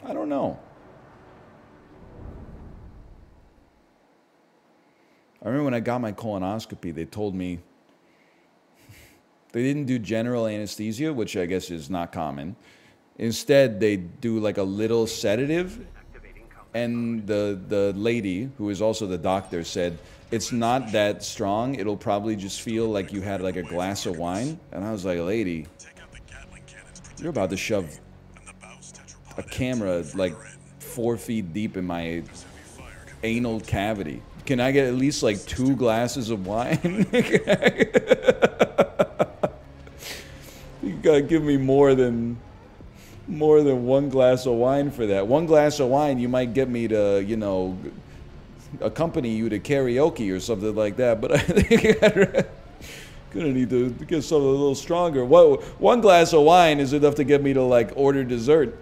I don't know. I remember when I got my colonoscopy, they told me they didn't do general anesthesia, which I guess is not common. Instead, they do like a little sedative, and the lady, who is also the doctor, said, it's not that strong, it'll probably just feel like you had like a glass of wine. And I was like, lady, you're about to shove a camera like 4 feet deep in my anal cavity. Can I get at least like 2 glasses of wine? You gotta give me more than 1 glass of wine for that. 1 glass of wine, you might get me to, you know, accompany you to karaoke or something like that. But I think I'm gonna need to get something a little stronger. 1 glass of wine is enough to get me to like order dessert.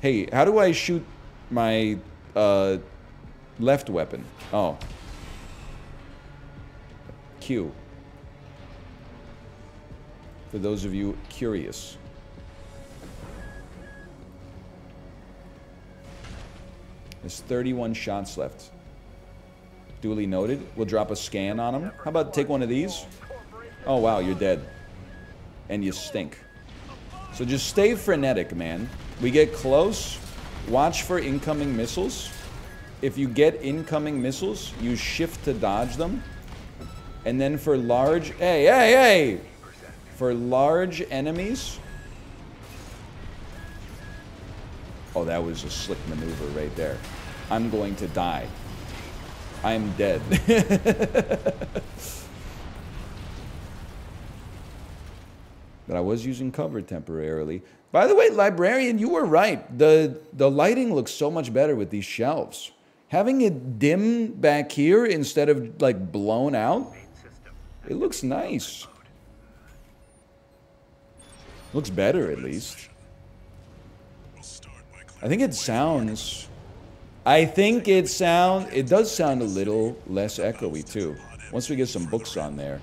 Hey, how do I shoot my left weapon? Oh. Q. For those of you curious. There's 31 shots left. Duly noted. We'll drop a scan on him. How about take one of these? Oh wow, you're dead. And you stink. So just stay frenetic, man. We get close. Watch for incoming missiles. If you get incoming missiles, you shift to dodge them. And then for large... Hey, hey, hey! For large enemies... Oh, that was a slick maneuver right there. I'm going to die. I'm dead. But I was using cover temporarily. By the way, Librarian, you were right. The lighting looks so much better with these shelves. Having it dim back here instead of like blown out, it looks nice. Looks better at least. I think it sounds... It does sound a little less echoey too. Once we get some books on there,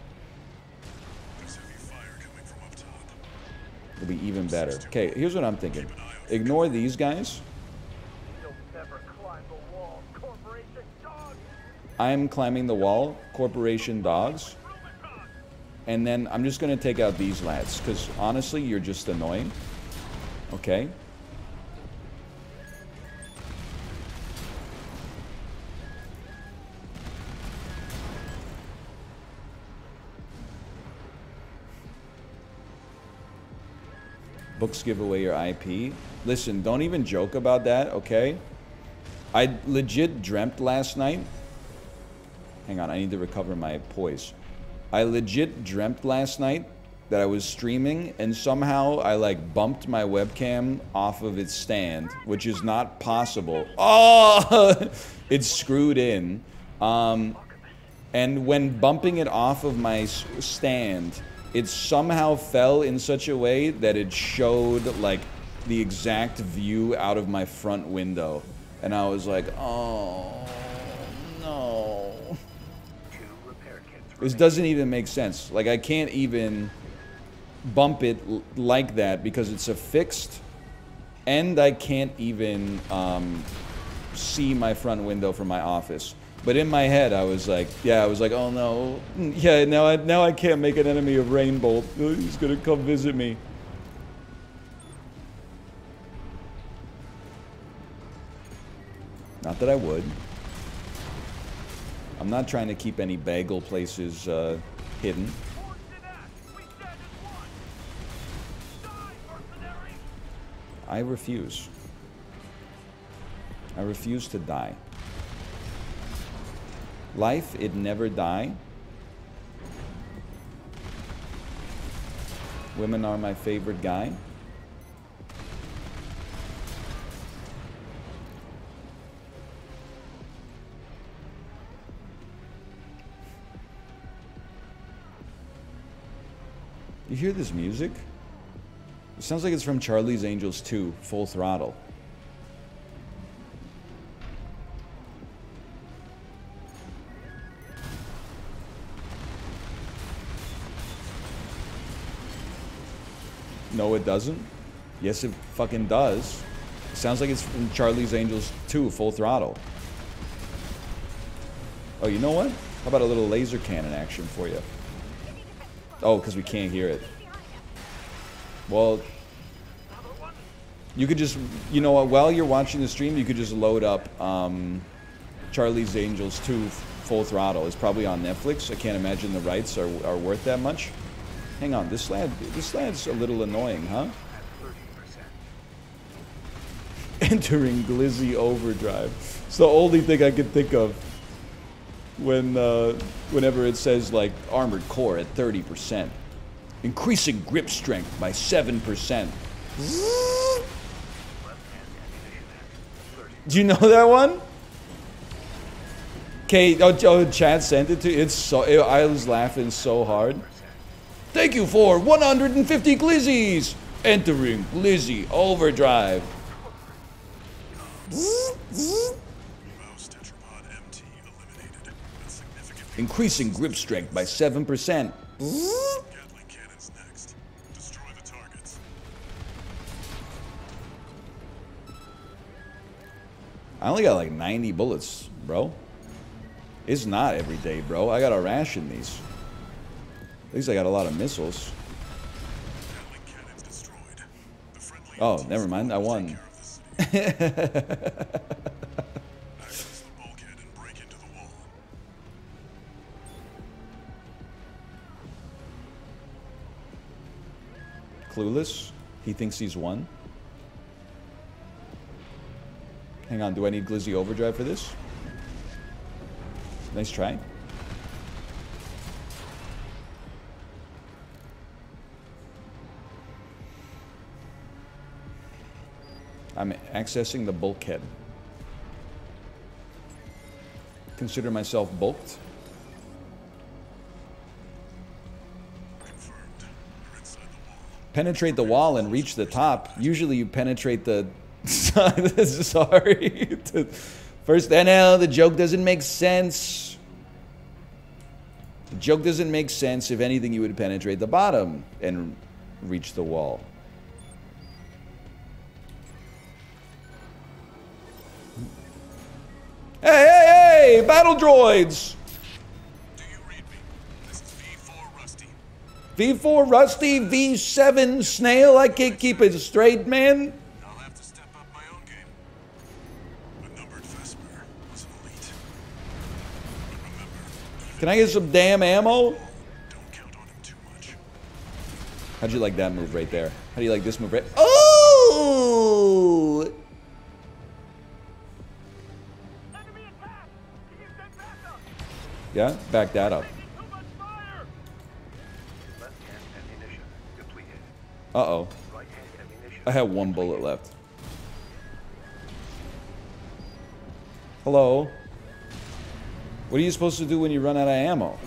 it'll be even better. Okay, here's what I'm thinking. Ignore these guys. I'm climbing the wall, Corporation Dogs. And then I'm just going to take out these lads, because honestly, you're just annoying. Okay? Books give away your IP. Listen, don't even joke about that, okay? I legit dreamt last night. Hang on, I need to recover my poise. I legit dreamt last night that I was streaming and somehow I like bumped my webcam off of its stand, which is not possible. Oh, it's screwed in. And when bumping it off of my stand, it somehow fell in such a way that it showed like the exact view out of my front window. And I was like, oh, no. This doesn't even make sense. Like, I can't even bump it like that because it's affixed. And I can't even see my front window from my office. But in my head, I was like, oh no. Yeah, now I can't make an enemy of Rainbolt. He's gonna come visit me. Not that I would. I'm not trying to keep any bagel places hidden. I refuse. I refuse to die. Life, it never die. Women are my favorite guy. You hear this music? It sounds like it's from Charlie's Angels 2, Full Throttle. No, it doesn't. Yes, it fucking does. Sounds like it's from Charlie's Angels 2, Full Throttle. Oh, you know what? How about a little laser cannon action for you? Oh, because we can't hear it. Well, you could just, you know what, while you're watching the stream, you could just load up Charlie's Angels 2 Full Throttle. It's probably on Netflix. I can't imagine the rights are worth that much. Hang on, this lad's a little annoying, huh? Entering Glizzy Overdrive. It's the only thing I can think of when whenever it says like armored core at 30%. Increasing grip strength by 7%. Do you know that one? Okay, Chad sent it to you. I was laughing so hard. Thank you for 150 glizzies! Entering Glizzy Overdrive. Increasing grip strength by 7%. I only got like 90 bullets, bro. It's not every day, bro. I gotta ration these. At least I got a lot of missiles. Oh, never mind. I won. Clueless? He thinks he's won? Hang on, do I need Glizzy Overdrive for this? Nice try. I'm accessing the bulkhead. Consider myself bulked. Penetrate the wall and reach the top. Usually you penetrate the... Sorry. First NL, the joke doesn't make sense. The joke doesn't make sense. If anything, you would penetrate the bottom and reach the wall. Hey, hey, hey! Battle droids! Do you read me? This is V4 Rusty. V4 Rusty, V7 Snail. I can't keep it straight, man. I'll have to step up my own game. But numbered Vesper was an elite. But remember, Can I get some damn ammo? don't count on him too much. How'd you like that move right there? How do you like this move right? Oh! Yeah, back that up. Uh-oh. I have one bullet left. Hello? What are you supposed to do when you run out of ammo?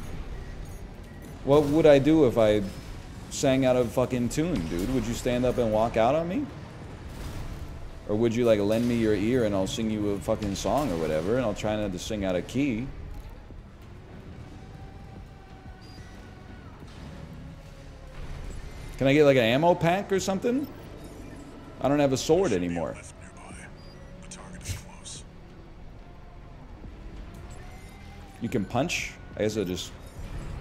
What would I do if I sang out of fucking tune, dude? Would you stand up and walk out on me? Or would you, like, lend me your ear and I'll sing you a fucking song or whatever, and I'll try not to sing out of key? Can I get like an ammo pack or something? I don't have a sword anymore. You can punch? I guess I'll just...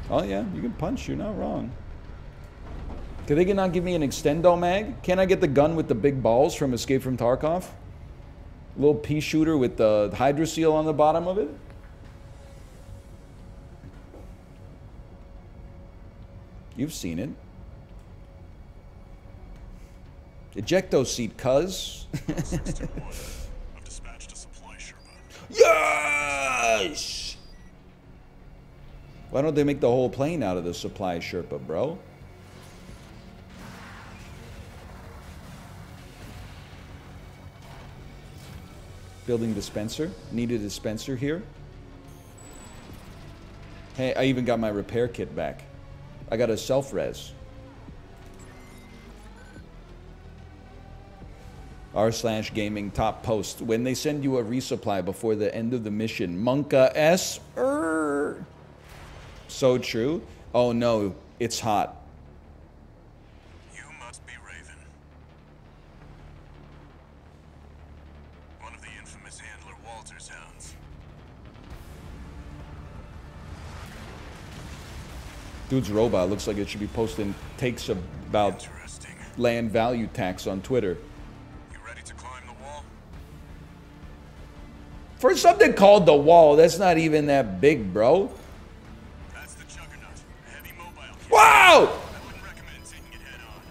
Oh yeah, you can punch. You're not wrong. Can they not give me an extendo mag? Can I get the gun with the big balls from Escape from Tarkov? A little pea shooter with the Hydra seal on the bottom of it? You've seen it. Ejecto seat, cuz. I've dispatched a supply Sherpa. Yes! Why don't they make the whole plane out of the supply Sherpa, bro? Building dispenser. Need a dispenser here. Hey, I even got my repair kit back. I got a self-res. r/gaming top post. When they send you a resupply before the end of the mission. Monka S. So true. Oh no, it's hot. You must be Raven. Dude's robot looks like it should be posting takes about Interesting. land value tax on Twitter. You ready to climb the wall? For something called the wall, that's not even that big, bro. That's the Juggernaut. A heavy mobile kit. Wow! I wouldn't recommend taking it head on.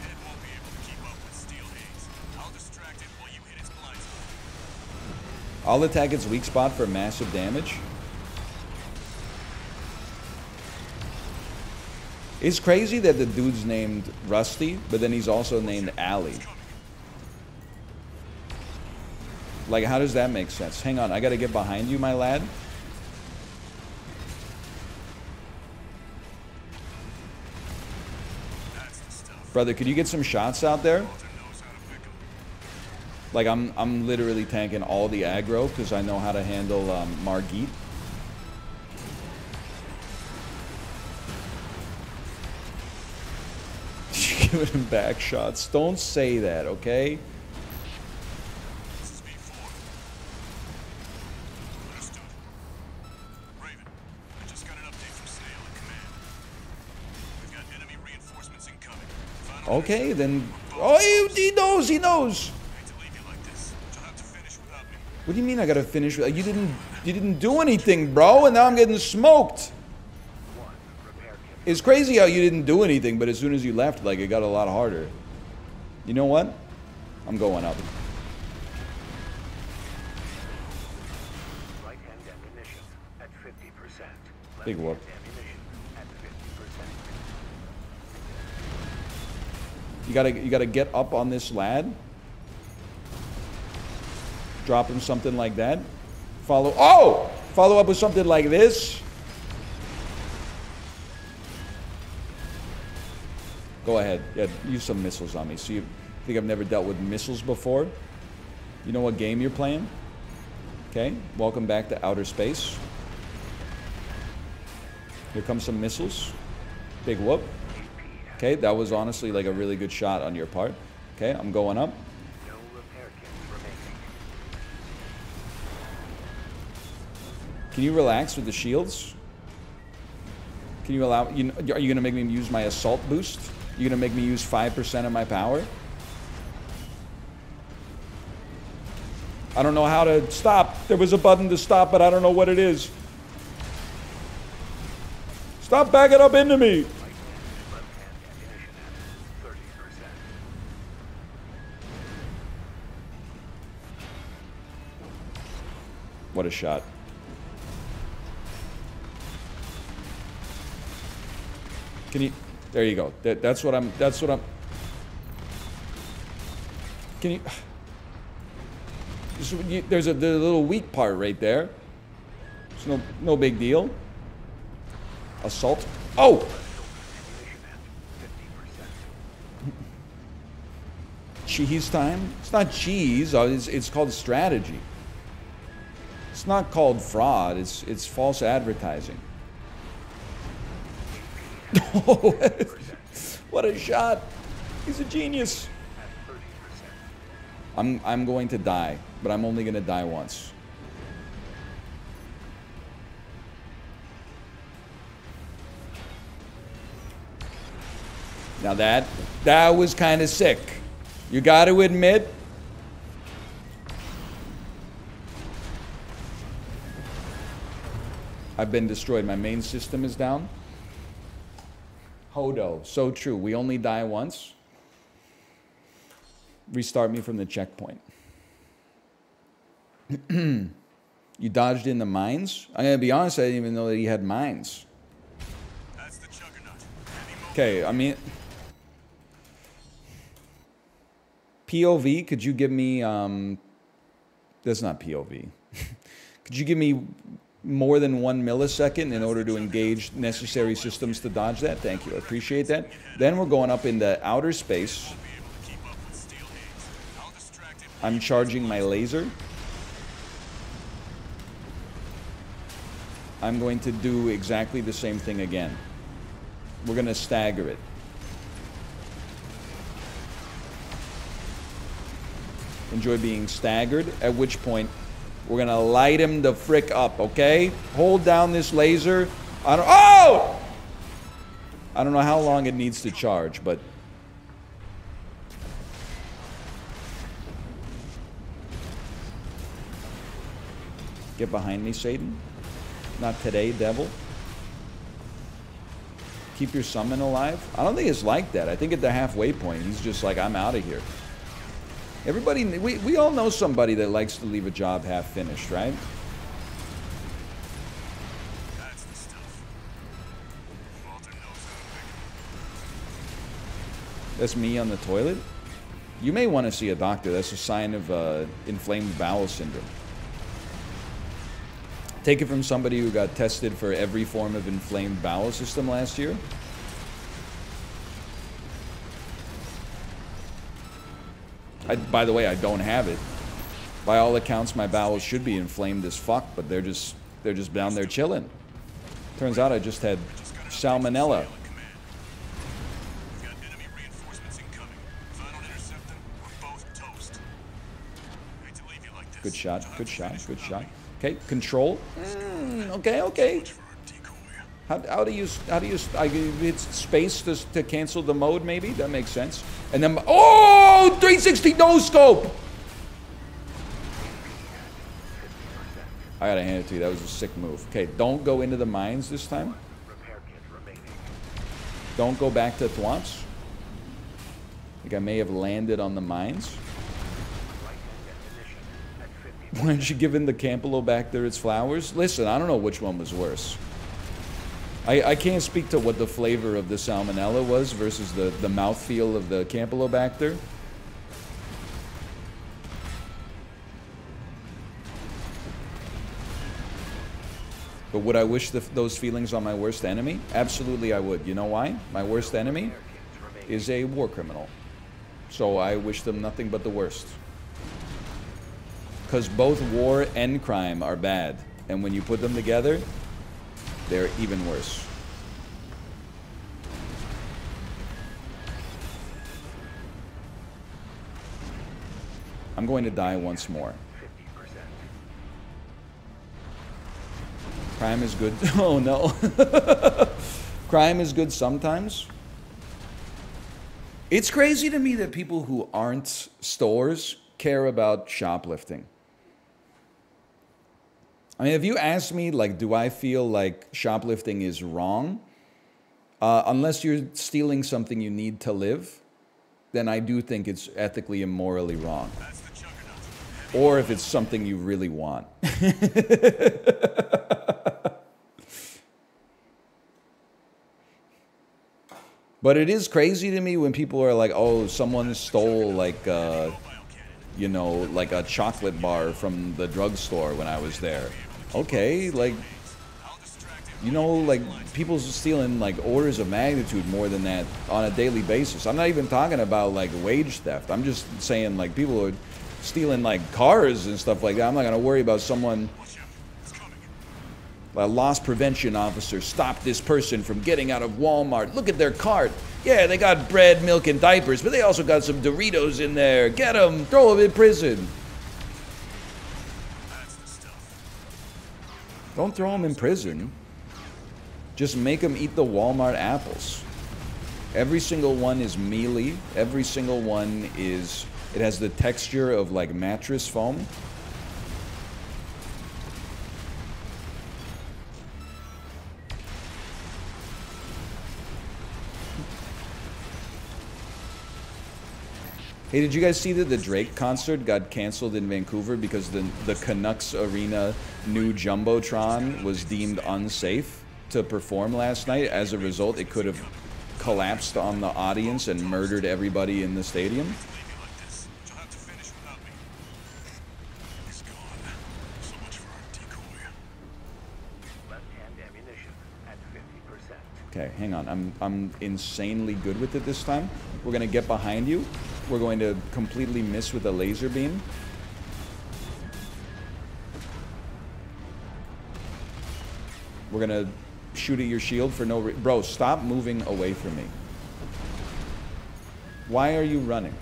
Ed won't be able to keep up with steel haze. I'll distract it while you hit its blind spot. I'll attack its weak spot for massive damage. It's crazy that the dude's named Rusty, but then he's also named Allie. Like, how does that make sense? Hang on, I gotta get behind you, my lad. That's the stuff. Brother, could you get some shots out there? Walter knows how to pick 'em. Like, I'm literally tanking all the aggro because I know how to handle Margit. Giving him back shots. Don't say that, okay? This is V4. Understood. Raven, I just got an update from Snail at command. We've got enemy reinforcements incoming. Final Okay, then. Oh, he knows. He knows. I hate to leave you like this, but you'll have to finish without me. What do you mean? I gotta finish? You didn't do anything, bro, and now I'm getting smoked. It's crazy how you didn't do anything, but as soon as you left, like, it got a lot harder. You know what? I'm going up. Right-hand ammunition at 50%. Big whoop. Left-hand ammunition at 50%. You gotta get up on this lad. Drop him something like that. Follow up with something like this. Go ahead. Yeah, use some missiles on me. See, you think I've never dealt with missiles before? You know what game you're playing? Okay, welcome back to outer space. Here comes some missiles. Big whoop. Okay, that was honestly like a really good shot on your part. Okay, I'm going up. No repair kits remaining. Can you relax with the shields? Can you allow, are you going to make me use my assault boost? You're going to make me use 5% of my power? I don't know how to stop. There was a button to stop, but I don't know what it is. Stop backing up into me. Left-hand ammunition at 30%. What a shot. Can you... There you go. That's what I'm... Can you... There's a little weak part right there. It's no big deal. Assault. Oh! Ammunition at 50%. Cheese time? It's not cheese. It's called strategy. It's not called fraud. It's false advertising. Oh, what a shot! He's a genius. At 30%. I'm going to die, but I'm only going to die once. Now that was kind of sick. You got to admit. I've been destroyed. My main system is down. Hodo, so true. We only die once. Restart me from the checkpoint. You dodged in the mines? I'm going to be honest, I didn't even know that he had mines. That's the Juggernaut. Okay, I mean... POV, could you give me... That's not POV. Could you give me more than 1 millisecond in order to engage necessary systems to dodge that? Thank you, I appreciate that. Then we're going up into outer space. I'm charging my laser. I'm going to do exactly the same thing again. We're going to stagger it. Enjoy being staggered, at which point we're going to light him the frick up, okay? Hold down this laser. Oh! I don't know how long it needs to charge, but... Get behind me, Satan. Not today, devil. Keep your summon alive. I don't think it's like that. I think at the halfway point, he's just like, I'm out of here. Everybody, we all know somebody that likes to leave a job half finished, right? That's the stuff. Walter knows how to make That's me on the toilet. You may want to see a doctor. That's a sign of inflamed bowel syndrome. Take it from somebody who got tested for every form of inflamed bowel system last year. By the way, I don't have it. By all accounts, my bowels should be inflamed as fuck, but they're just down there chilling. Turns out I just had salmonella. We've got enemy reinforcements incoming. If I don't intercept them, we're both toast. Hate to leave you like this. Good shot, good shot, good shot. Okay, control. Okay. How do you hit space to cancel the mode? Maybe that makes sense. And then 360 no scope. I gotta hand it to you. That was a sick move. Okay, don't go into the mines this time. Repair kit remaining. Don't go back to Thwomps. I think I may have landed on the mines. Weren't you giving the Campylobacter its flowers? Listen, I don't know which one was worse. I can't speak to what the flavor of the salmonella was versus the mouthfeel of the Campylobacter. But would I wish those feelings on my worst enemy? Absolutely I would. You know why? My worst enemy is a war criminal. So I wish them nothing but the worst. Because both war and crime are bad. And when you put them together, they're even worse. I'm going to die once more. 50%. Crime is good. Oh no. Crime is good sometimes. It's crazy to me that people who aren't stores care about shoplifting. I mean, if you ask me, like, do I feel like shoplifting is wrong? Unless you're stealing something you need to live, then I do think it's ethically and morally wrong. That's the juggernaut. Or if it's something you really want. But it is crazy to me when people are like, oh, someone stole, like, you know, like a chocolate bar from the drugstore when I was there. Okay, like, you know, like, people stealing, like, orders of magnitude more than that on a daily basis. I'm not even talking about, like, wage theft. I'm just saying, like, people are stealing, like, cars and stuff like that. I'm not going to worry about someone... A loss prevention officer stopped this person from getting out of Walmart. Look at their cart. Yeah, they got bread, milk, and diapers, but they also got some Doritos in there. Get them. Throw them in prison. Don't throw them in prison. Just make them eat the Walmart apples. Every single one is mealy. Every single one is... It has the texture of, like, mattress foam. Hey, did you guys see that the Drake concert got canceled in Vancouver because the Canucks Arena new Jumbotron was deemed unsafe to perform last night? As a result, it could have collapsed on the audience and murdered everybody in the stadium. Left-hand ammunition at 50%. Okay, hang on. I'm insanely good with it this time. We're gonna get behind you. We're going to completely miss with a laser beam. We're gonna shoot at your shield for no reason. Bro, stop moving away from me. Why are you running?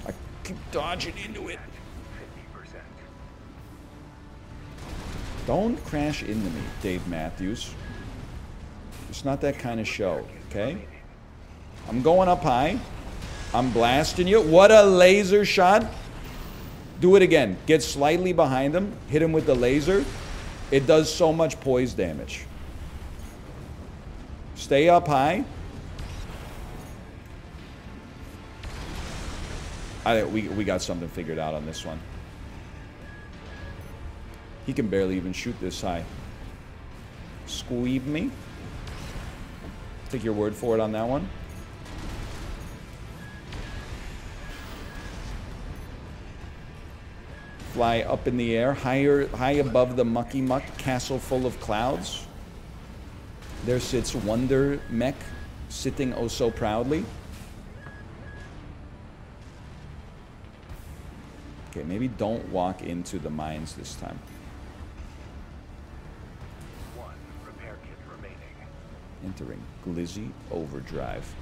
I keep dodging into it. 50%. Don't crash into me, Dave Matthews. It's not that kind of show, okay? I'm going up high. I'm blasting you. What a laser shot. Do it again. Get slightly behind him. Hit him with the laser. It does so much poise damage. Stay up high. We got something figured out on this one. He can barely even shoot this high. Squeeb me. Take your word for it on that one. Fly up in the air, high above the mucky muck castle full of clouds. There sits Wonder Mech, sitting oh so proudly. Okay, maybe don't walk into the mines this time. 1 repair kit remaining. Entering Glizzy Overdrive.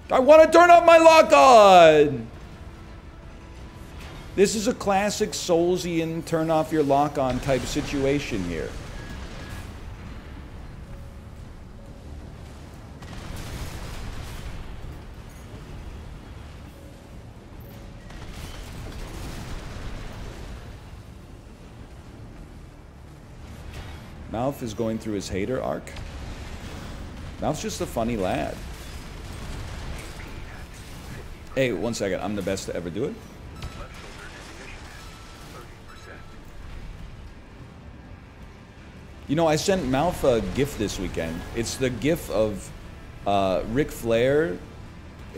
I want to turn off my lock-on! This is a classic Soulsian turn off your lock-on type situation here. Mouth is going through his hater arc. Mouth's just a funny lad. Hey, 1 second. I'm the best to ever do it. Left shoulder ammunition at 30%. You know, I sent Mouth a GIF this weekend. It's the GIF of Ric Flair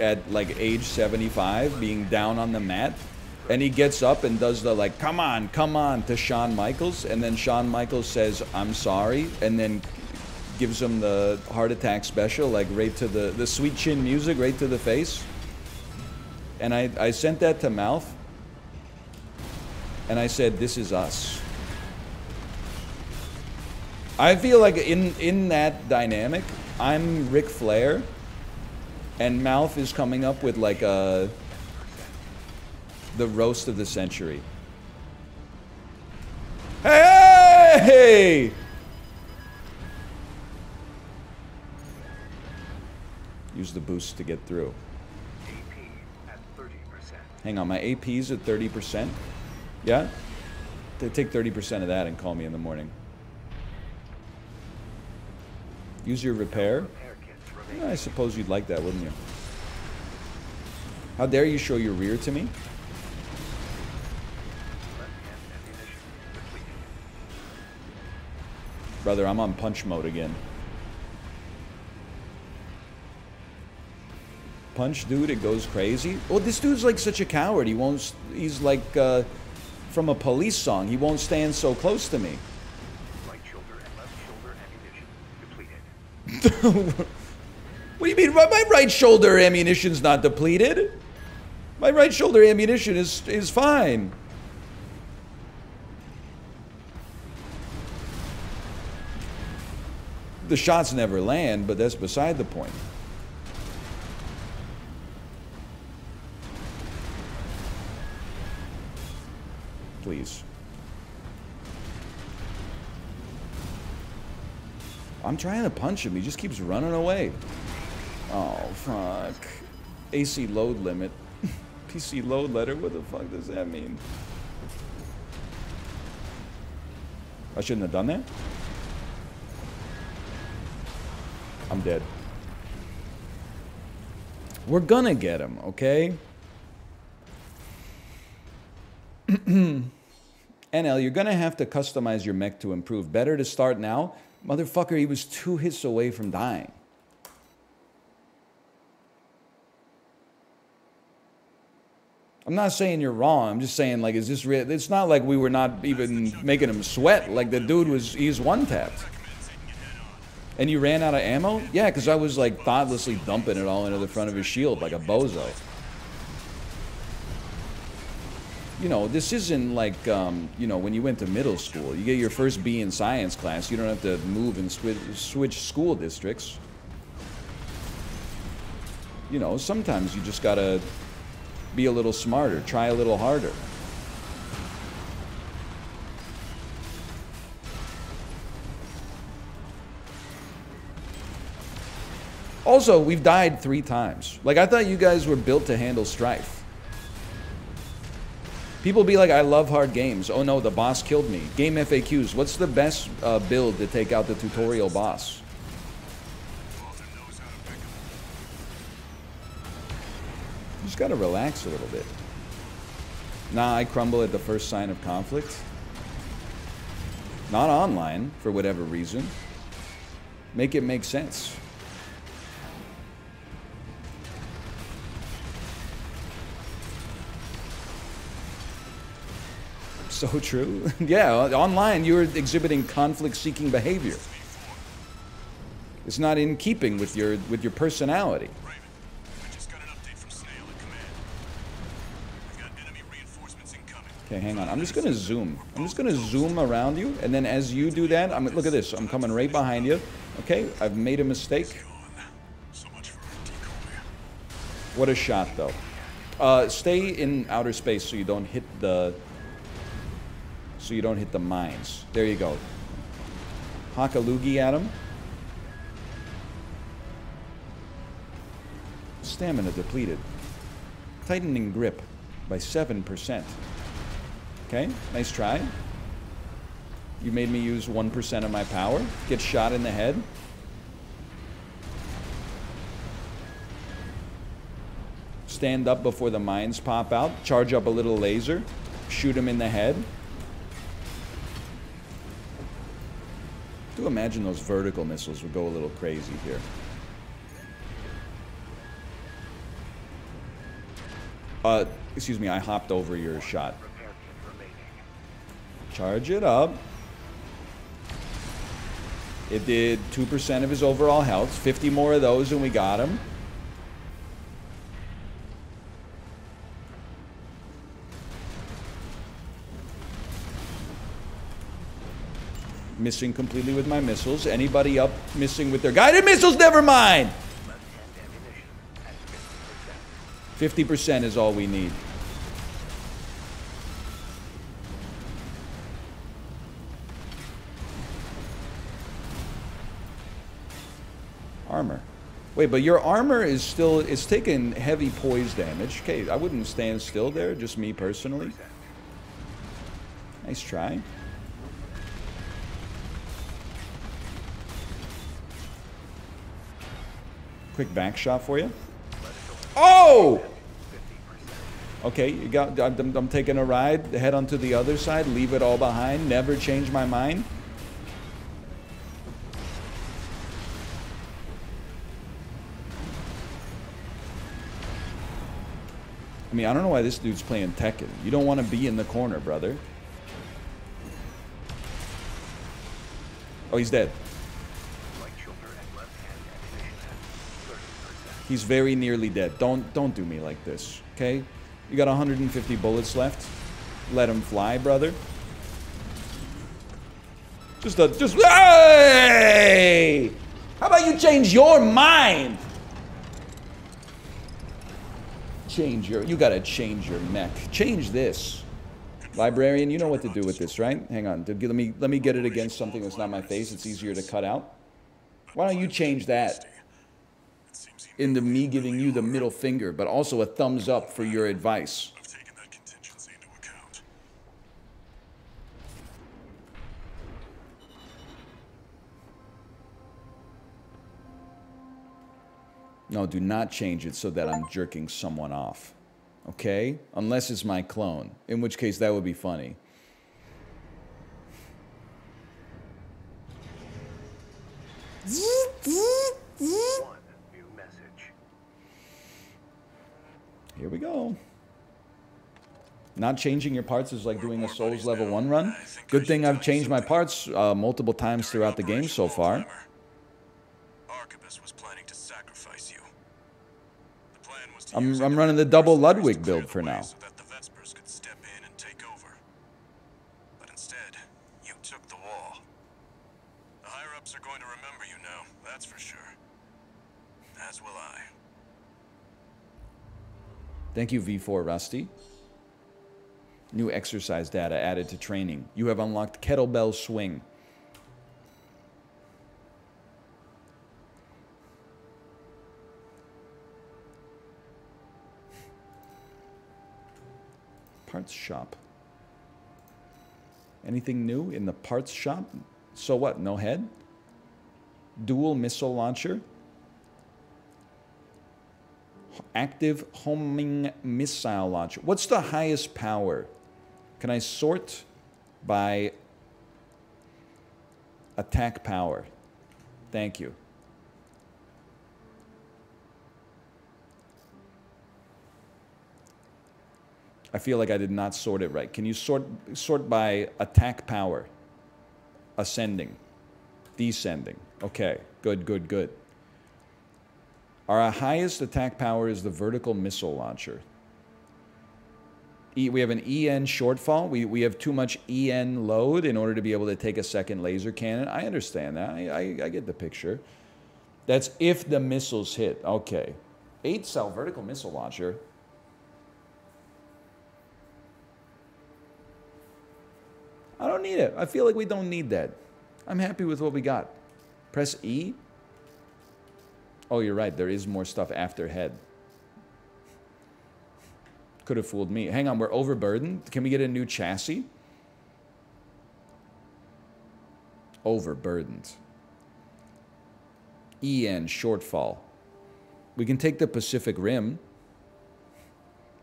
at like age 75 being down on the mat. And he gets up and does the like, come on, to Shawn Michaels. And then Shawn Michaels says, I'm sorry. And then gives him the heart attack special, like right to the sweet chin music, right to the face. And I sent that to Mouth. And I said, this is us. I feel like in that dynamic, I'm Ric Flair. And Mouth is coming up with like the roast of the century. Hey! Use the boost to get through. AP at 30%. Hang on, my AP's at 30%. Yeah? Take 30% of that and call me in the morning. Use your repair. Repair kits remaining. Yeah, I suppose you'd like that, wouldn't you? How dare you show your rear to me? Left-hand ammunition depleted. Brother, I'm on punch mode again. Punch, dude, it goes crazy. Oh, this dude's like such a coward. He won't, he's like from a Police song. He won't stand so close to me. Right shoulder and left shoulder ammunition depleted. What do you mean? My right shoulder ammunition's not depleted. My right shoulder ammunition is fine. The shots never land, but that's beside the point. Please. I'm trying to punch him. He just keeps running away. Oh, fuck. AC load limit. PC load letter. What the fuck does that mean? I shouldn't have done that. I'm dead. We're gonna get him, okay? NL, you're gonna have to customize your mech to improve. Better to start now. Motherfucker, he was 2 hits away from dying. I'm not saying you're wrong. I'm just saying, like, is this real? It's not like we were not even making him sweat. Like, the dude was, he's one-tapped. And you ran out of ammo? Yeah, because I was, like, thoughtlessly dumping it all into the front of his shield like a bozo. You know, this isn't like, you know, when you went to middle school. You get your first B in science class. You don't have to move and switch school districts. You know, sometimes you just gotta be a little smarter. Try a little harder. Also, we've died 3 times. Like, I thought you guys were built to handle strife. People be like, I love hard games. Oh no, the boss killed me. Game FAQs. What's the best build to take out the tutorial boss? You just gotta relax a little bit. Nah, I crumble at the first sign of conflict. Not online, for whatever reason. Make it make sense. So true. Yeah, online you're exhibiting conflict-seeking behavior. It's not in keeping with your personality. Raven, I just got an update from Snail at command. We've got enemy reinforcements incoming. Okay, hang on. I'm just gonna zoom. I'm just gonna zoom around you, and then as you do that, look at this. I'm coming right behind you. Okay, I've made a mistake. So much for a decoy. What a shot, though. Stay in outer space so you don't hit the. So you don't hit the mines. There you go. Hakalugi at him. Stamina depleted. Tightening grip by 7%. Okay, nice try. You made me use 1% of my power. Get shot in the head. Stand up before the mines pop out. Charge up a little laser. Shoot him in the head. Do imagine those vertical missiles would go a little crazy here. Excuse me, I hopped over your shot. Charge it up. It did 2% of his overall health. 50 more of those and we got him. Missing completely with my missiles. Anybody up missing with their guided missiles? Never mind! 50% is all we need. Armor. Wait, but your armor is still, it's taking heavy poise damage. Okay, I wouldn't stand still there, just me personally. Nice try. Quick back shot for you. Oh! Okay, you got. I'm taking a ride. Head onto the other side. Leave it all behind. Never change my mind. I mean, I don't know why this dude's playing Tekken. You don't want to be in the corner, brother. Oh, he's dead. He's very nearly dead. Don't do me like this, okay? You got 150 bullets left. Let him fly, brother. Just hey! How about you change your mind? You gotta change your mech. Change this. Librarian, you know what to do with this, right? Hang on, let me get it against something that's not my face. It's easier to cut out. Why don't you change that into me giving you the middle finger, but also a thumbs up for your advice? I've taken that contingency into account. No, do not change it so that I'm jerking someone off. Okay? Unless it's my clone, in which case that would be funny. Here we go. Not changing your parts is like doing a Souls level 1 run. Good thing I've changed my parts multiple times throughout the game so far. Arquebus was planning to sacrifice you. The plan was to I'm running the double Ludwig build for now. so that the Vespers could step in and take over. But instead, you took the wall. The higher-ups are going to remember you now, that's for sure. As will I. Thank you, V4 Rusty. New exercise data added to training. You have unlocked kettlebell swing. Parts shop. Anything new in the parts shop? So what? No head? Dual missile launcher? Active homing missile launcher. What's the highest power? Can I sort by attack power? Thank you. I feel like I did not sort it right. Can you sort by attack power? Ascending. Descending. Okay. Good, good, good. Our highest attack power is the vertical missile launcher. We have an EN shortfall. We have too much EN load in order to be able to take a second laser cannon. I understand that. I get the picture. That's if the missiles hit. Okay. 8-cell vertical missile launcher. I don't need it. I feel like we don't need that. I'm happy with what we got. Press E. Oh, you're right. There is more stuff after head. Could have fooled me. Hang on, we're overburdened. Can we get a new chassis? Overburdened. EN shortfall. We can take the Pacific Rim.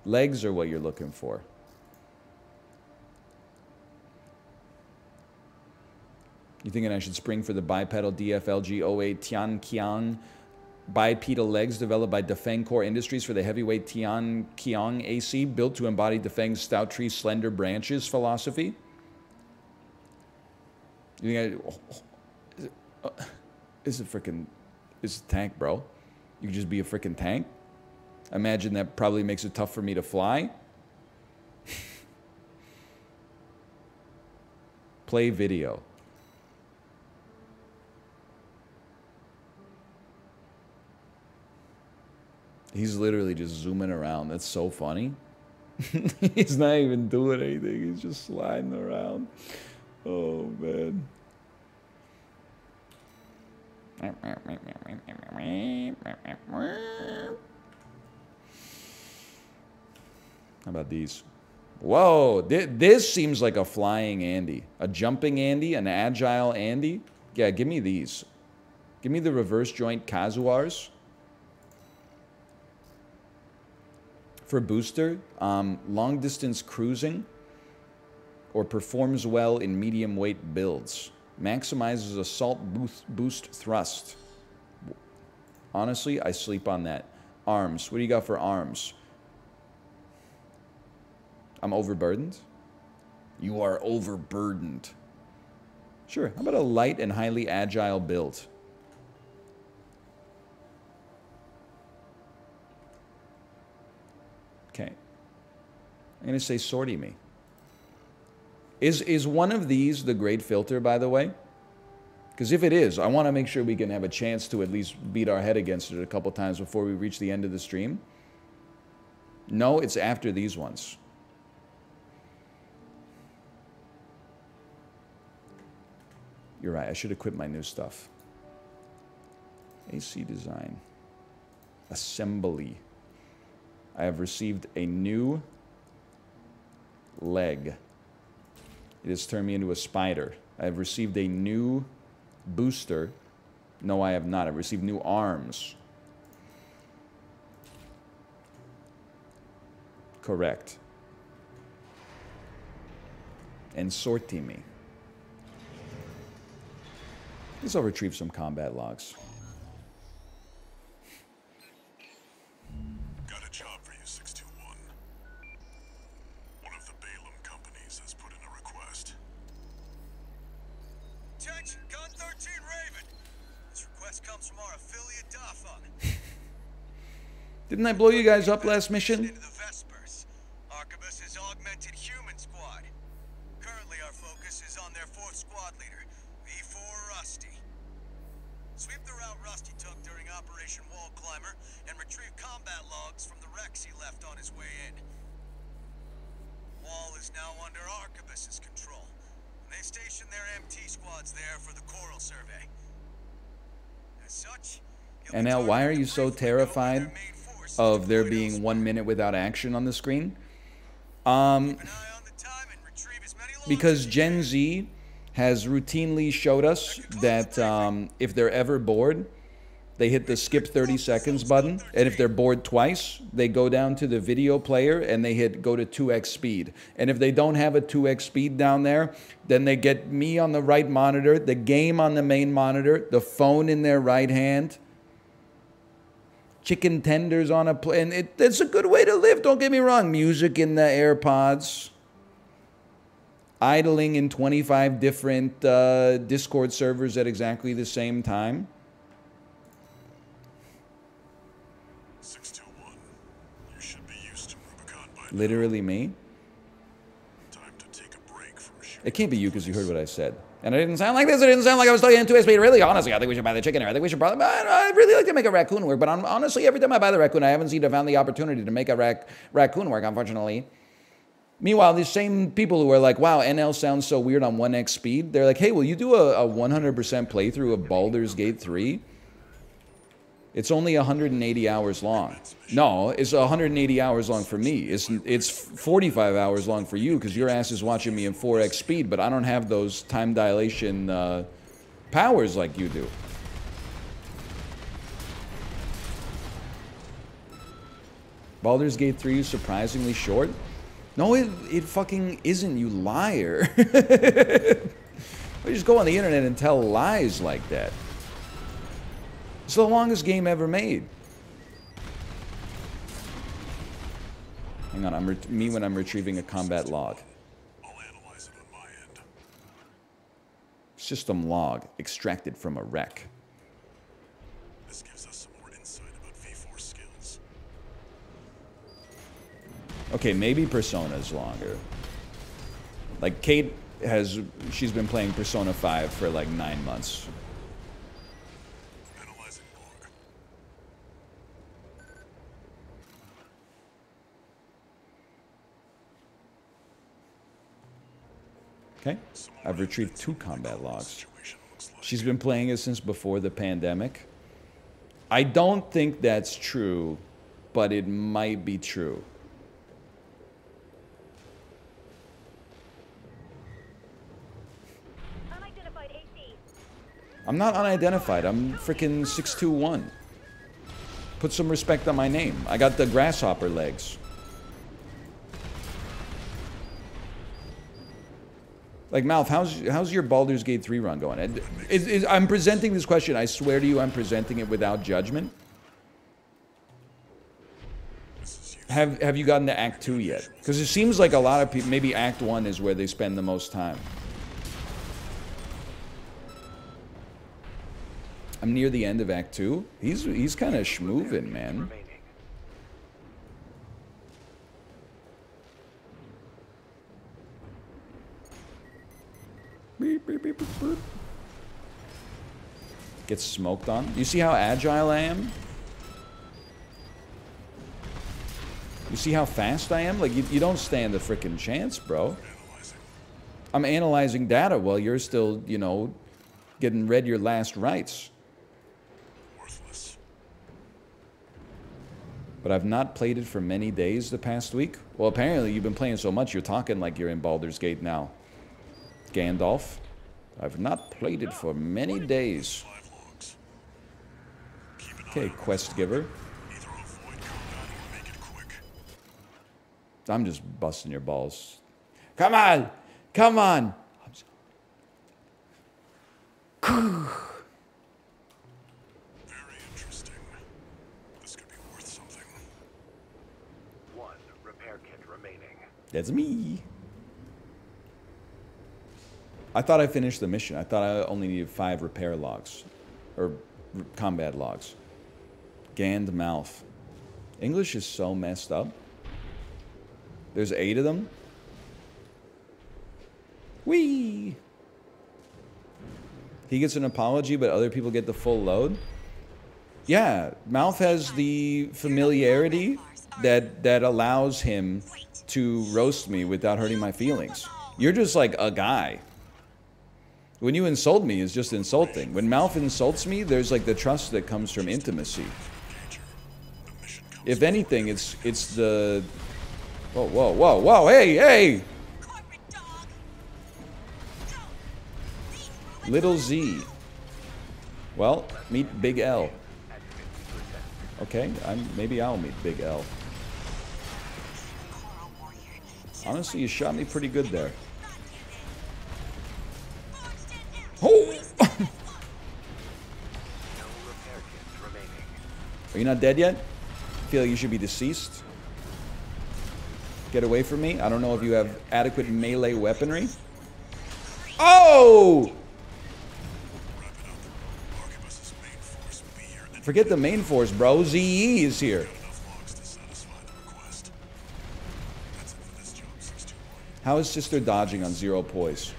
Legs are what you're looking for. You thinking I should spring for the bipedal DFLG 08 Tianqiang bipedal legs developed by Defeng Core Industries for the heavyweight Tianqiang AC, built to embody Defeng's stout tree slender branches philosophy? You think it's a tank, bro. You can just be a freaking tank. I imagine that probably makes it tough for me to fly. Play video. He's literally just zooming around. That's so funny. He's not even doing anything. He's just sliding around. Oh, man. How about these? Whoa, this seems like a flying Andy. A jumping Andy, an agile Andy. Yeah, give me these. Give me the reverse joint Kazuars. For booster, long distance cruising, or performs well in medium weight builds. Maximizes assault boost thrust. Honestly, I sleep on that. Arms. What do you got for arms? I'm overburdened? You are overburdened. Sure. How about a light and highly agile build? Okay. I'm going to say sortie me. Is one of these the great filter, by the way? Because if it is, I want to make sure we can have a chance to at least beat our head against it a couple times before we reach the end of the stream. No, it's after these ones. You're right. I should equip my new stuff. AC design. Assembly. I have received a new leg. It has turned me into a spider. I have received a new booster. No, I have not. I've received new arms. Correct. And sortie me. Let's retrieve some combat logs. Got a job for you, 621. One of the Balaam companies has put in a request. Attention, Gun 13 Raven. This request comes from our affiliate DAFA. Didn't I blow you guys up last mission? Into the Vespers, Arquebus's augmented human squad. Currently, our focus is on their 4th squad leader, V4 Rusty. Sweep the route Rusty took during Operation Wall Climber and retrieve combat logs from the wrecks he left on his way in. Wall is now under Arquebus's control, and they stationed their MT squads there for the Coral survey. As such, And now, why are you so terrified of there being 1 minute without action on the screen? Because Gen Z has routinely showed us that if they're ever bored, they hit the skip 30 seconds button, and if they're bored twice, they go down to the video player and they hit go to 2x speed. And if they don't have a 2x speed down there, then they get me on the right monitor, the game on the main monitor, the phone in their right hand, chicken tenders on a plate, and it's a good way to live, don't get me wrong. Music in the AirPods, idling in 25 different Discord servers at exactly the same time. 621. You should be used to Rubicon by now. Literally me. Time to take a break from shooting. It can't be you because you heard what I said. And it didn't sound like this. It didn't sound like I was talking in 2x speed. Really, honestly, I think we should buy the chicken here. I think we should probably... I'd really like to make a raccoon work. But honestly, every time I buy the raccoon, I haven't seemed to found the opportunity to make a raccoon work, unfortunately. Meanwhile, these same people who are like, wow, NL sounds so weird on 1x speed. They're like, hey, will you do a 100% playthrough of Baldur's Gate 3? It's only 180 hours long. No, it's 180 hours long for me. It's 45 hours long for you because your ass is watching me in 4x speed, but I don't have those time dilation powers like you do. Baldur's Gate 3 is surprisingly short. No, it fucking isn't, you liar. You just go on the internet and tell lies like that. It's the longest game ever made. Hang on, me when I'm retrieving a combat log. I'll analyze it on my end. System log extracted from a wreck. This gives us some more insight about V4 skills. Okay, maybe Persona's longer. Like, Kate she's been playing Persona 5 for like 9 months. Analyzing log. Okay, I've retrieved 2 combat logs. Situation looks like. She's been playing it since before the pandemic. I don't think that's true, but it might be true. Unidentified AC. I'm not unidentified. I'm freaking 621. Put some respect on my name. I got the grasshopper legs. Like, Malf, how's your Baldur's Gate 3 run going? I'm presenting this question. I swear to you, I'm presenting it without judgment. Have you gotten to Act 2 yet? Because it seems like a lot of people, maybe Act 1 is where they spend the most time. I'm near the end of Act 2. He's kind of schmoovin', man. Remaining. Beep, beep, beep, beep, beep. Gets smoked on. You see how agile I am? You see how fast I am? Like, you don't stand a freaking chance, bro. I'm analyzing data while you're still, you know, getting read your last rites. Worthless. But I've not played it for many days the past week. Well, apparently you've been playing so much, you're talking like you're in Baldur's Gate now. Gandalf. I've not played it for many days. 5 logs. Keep an eye Okay, on quest giver. either avoid combat or make it quick. I'm just busting your balls. Come on! Come on! Very interesting. This could be worth something. 1 repair kit remaining. That's me. I thought I finished the mission. I thought I only needed 5 repair logs. Or combat logs. Gand mouth. English is so messed up. There's 8 of them. Whee! He gets an apology, but other people get the full load. Yeah, Mouth has the familiarity that allows him to roast me without hurting my feelings. You're just like a guy. When you insult me, it's just insulting. When Mouth insults me, there's like the trust that comes from intimacy. If anything, it's the... Whoa, whoa, whoa, whoa, hey, hey! Little Z. Well, meet Big L. Okay, maybe I'll meet Big L. Honestly, you shot me pretty good there. Oh! Are you not dead yet? I feel like you should be deceased. Get away from me. I don't know if you have adequate melee weaponry. Oh! Forget the main force, bro. ZE is here. How is Sister dodging on 0 poise?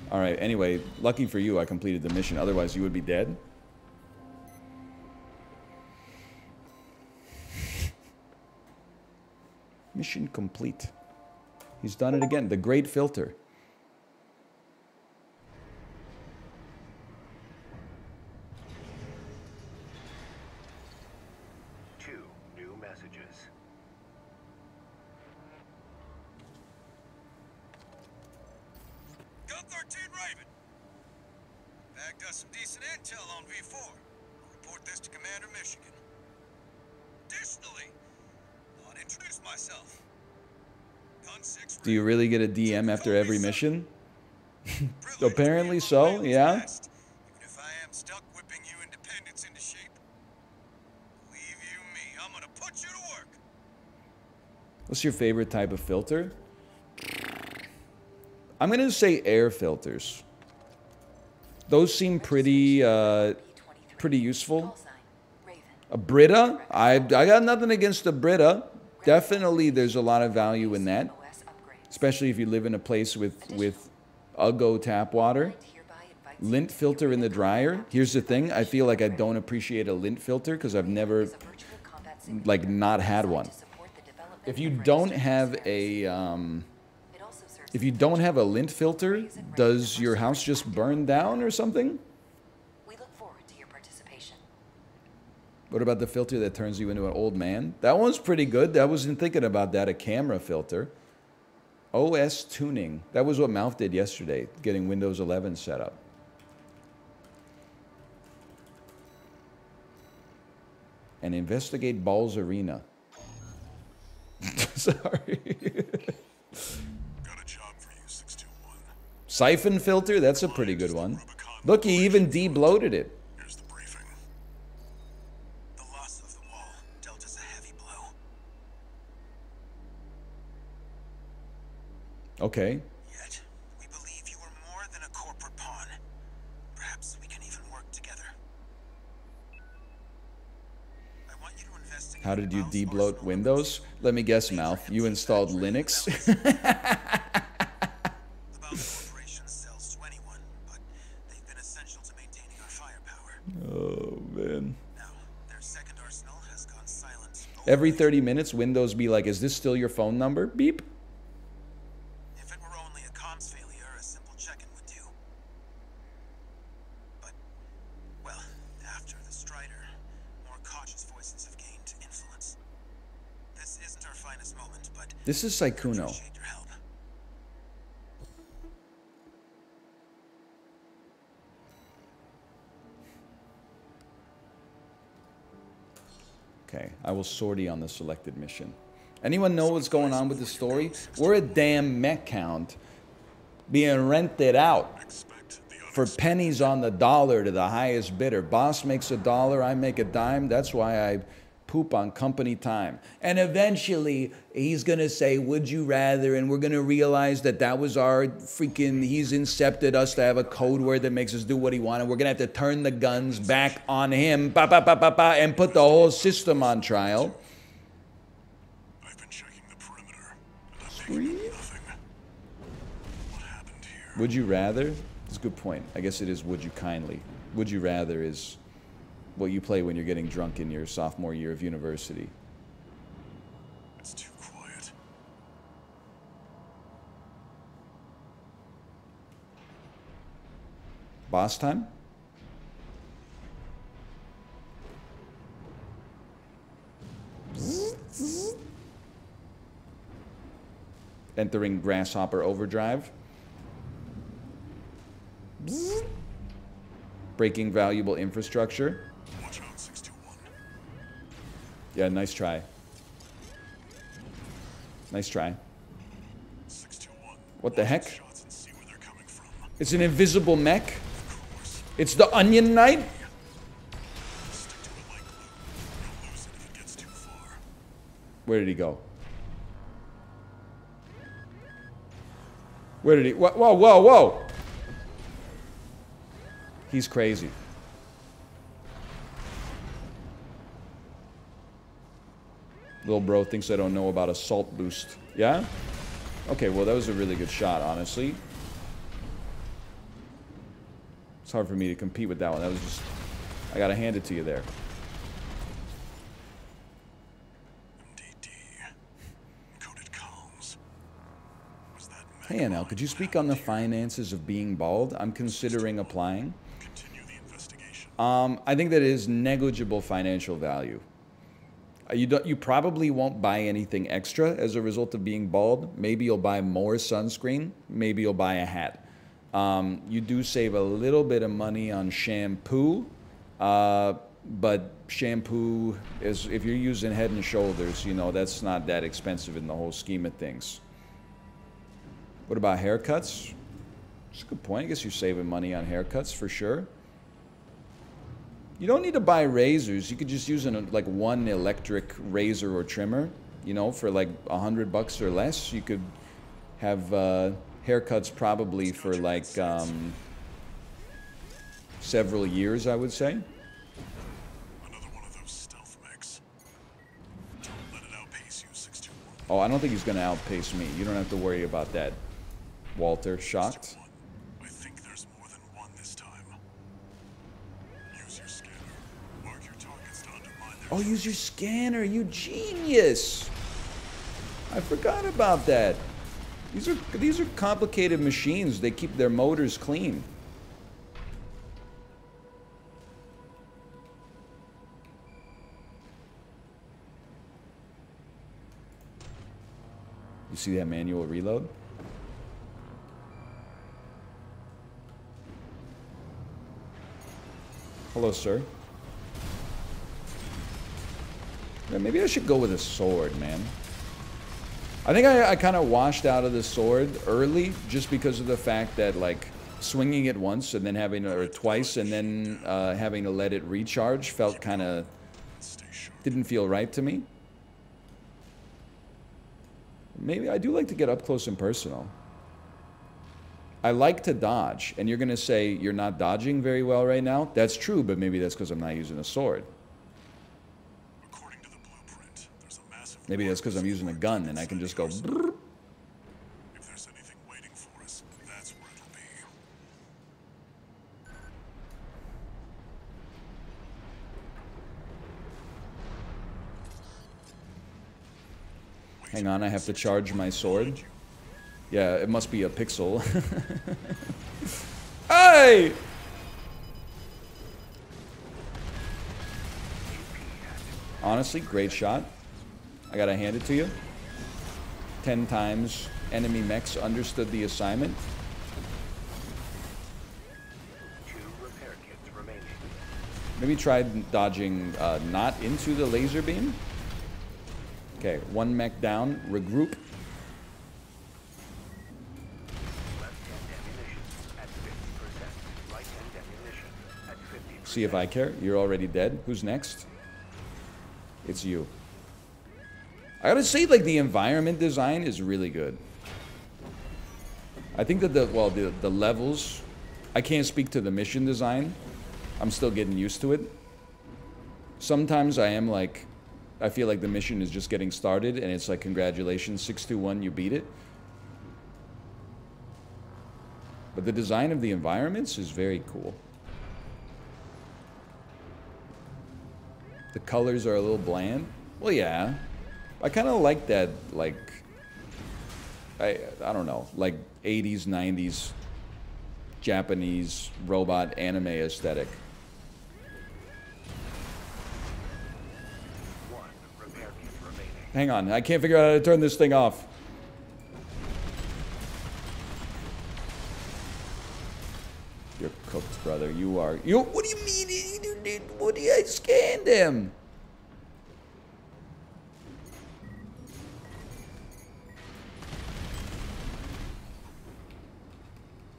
Alright, anyway, lucky for you I completed the mission. Otherwise, you would be dead. Mission complete. He's done it again. The Great Filter. Do you really get a DM after every mission? Apparently so, yeah. Even if I am stuck whipping you independence into shape, leave you me. I'm gonna put you to work. What's your favorite type of filter? I'm gonna say air filters. Those seem pretty pretty useful. A Brita? I got nothing against a Brita. Definitely there's a lot of value in that. Especially if you live in a place with Uggo tap water. Lint filter in the dryer. Here's the thing. I feel like I don't appreciate a lint filter because I've never, like, not had one. If you don't have a lint filter, does your house just burn down or something? We look forward to your participation. What about the filter that turns you into an old man? That one's pretty good. I wasn't thinking about that. A camera filter. OS tuning. That was what Mouth did yesterday, getting Windows 11 set up. And investigate Balls Arena. Sorry. Got a job for you, 621. Siphon filter? That's a pretty good one. Look, he even de-bloated it. Here's the briefing. The loss of the wall dealt us a heavy blow. Okay. Yet, we believe you are more than a corporate pawn. Perhaps we can even work together. I want you to investigate. How did you de-bloat Windows? Let me guess, Mouth. You installed Linux? About corporation sells to anyone, but they've been essential to maintaining our firepower. Oh, man. Now, their second arsenal has gone silent. Every 30 minutes, Windows be like, is this still your phone number? Beep. If it were only a comms failure, a simple check-in would do. But, well, after the Strider, more cautious voices have gained influence. This isn't our finest moment, but This is Saikuno. appreciate your help. Okay, I will sortie on the selected mission. Anyone know what's going on with the story? We're a damn mech count being rented out for pennies on the dollar to the highest bidder. Boss makes $1, I make a dime. That's why I poop on company time. And eventually, he's going to say, would you rather? And we're going to realize that that was our freaking, he's incepted us to have a code word that makes us do what he wanted. We're going to have to turn the guns back on him, ba, ba, ba, ba, ba, and put the whole system on trial. I've been checking the perimeter, and I'm picking up nothing. What happened here? Would you rather? It's a good point. I guess it is would you kindly. Would you rather is what you play when you're getting drunk in your sophomore year of university. It's too quiet. Boss time? Entering Grasshopper Overdrive. Breaking valuable infrastructure. Watch out, 621. Yeah, nice try. Nice try. 621. What the heck? Shots and see where they're coming from. It's an invisible mech? Of course. It's the Onion Knight? Stick to it like glue. You'll lose it if it gets too far. Where did he go? Where did he? Whoa, whoa, whoa, whoa! He's crazy. Little bro thinks I don't know about assault boost. Yeah? Okay, well that was a really good shot, honestly. It's hard for me to compete with that one. That was just... I gotta hand it to you there. MDD. Encoded comms. Was that Hey NL, could you speak on the finances of being bald? I'm considering applying. Continue the investigation. I think that is negligible financial value. You probably won't buy anything extra as a result of being bald. Maybe you'll buy more sunscreen. Maybe you'll buy a hat. You do save a little bit of money on shampoo, but shampoo is, if you're using Head and Shoulders, you know, that's not that expensive in the whole scheme of things. What about haircuts? That's a good point. I guess you're saving money on haircuts for sure. You don't need to buy razors. You could just use like one electric razor or trimmer, you know, for like $100 or less. You could have haircuts probably for like several years, I would say. Another one of those stealth mechs. Don't let it outpace you, 621. Oh, I don't think he's going to outpace me. You don't have to worry about that, Walter. Shocked? I think there's more than one this time. Use your scanner. Mark your targets to undermine their Oh, use your scanner, you genius! I forgot about that. These are complicated machines. They keep their motors clean. You see that manual reload? Hello, sir. Yeah, maybe I should go with a sword, man. I think I kind of washed out of the sword early just because of the fact that, like, swinging it once and then having, or twice, and then having to let it recharge felt kind of, didn't feel right to me. Maybe I do like to get up close and personal. I like to dodge, and you're going to say you're not dodging very well right now. That's true, but maybe that's because I'm not using a sword. According to the blueprint, there's a massive Maybe that's because I'm using a gun and I can just go brrr. If there's anything waiting for us, that's where it'll be. Hang on, I have to charge my sword. Yeah, it must be a pixel. Hey! Honestly, great shot. I gotta hand it to you. 10 times enemy mechs understood the assignment. 2 repair kits remaining. Maybe try dodging not into the laser beam. Okay, 1 mech down, regroup. Left-hand ammunition at 50%. Right-hand ammunition at 50%. See if I care. You're already dead. Who's next? It's you. I gotta say, like, the environment design is really good. I think that the levels, I can't speak to the mission design. I'm still getting used to it. Sometimes I am like, I feel like the mission is just getting started and it's like, congratulations, 621, you beat it. But the design of the environments is very cool. The colors are a little bland. Well, yeah. I kind of like that, like, I don't know, like 80s, 90s Japanese robot anime aesthetic. One repair piece remaining. Hang on, I can't figure out how to turn this thing off. You're cooked, brother. You are. You. What do you mean? What do you? I scanned him.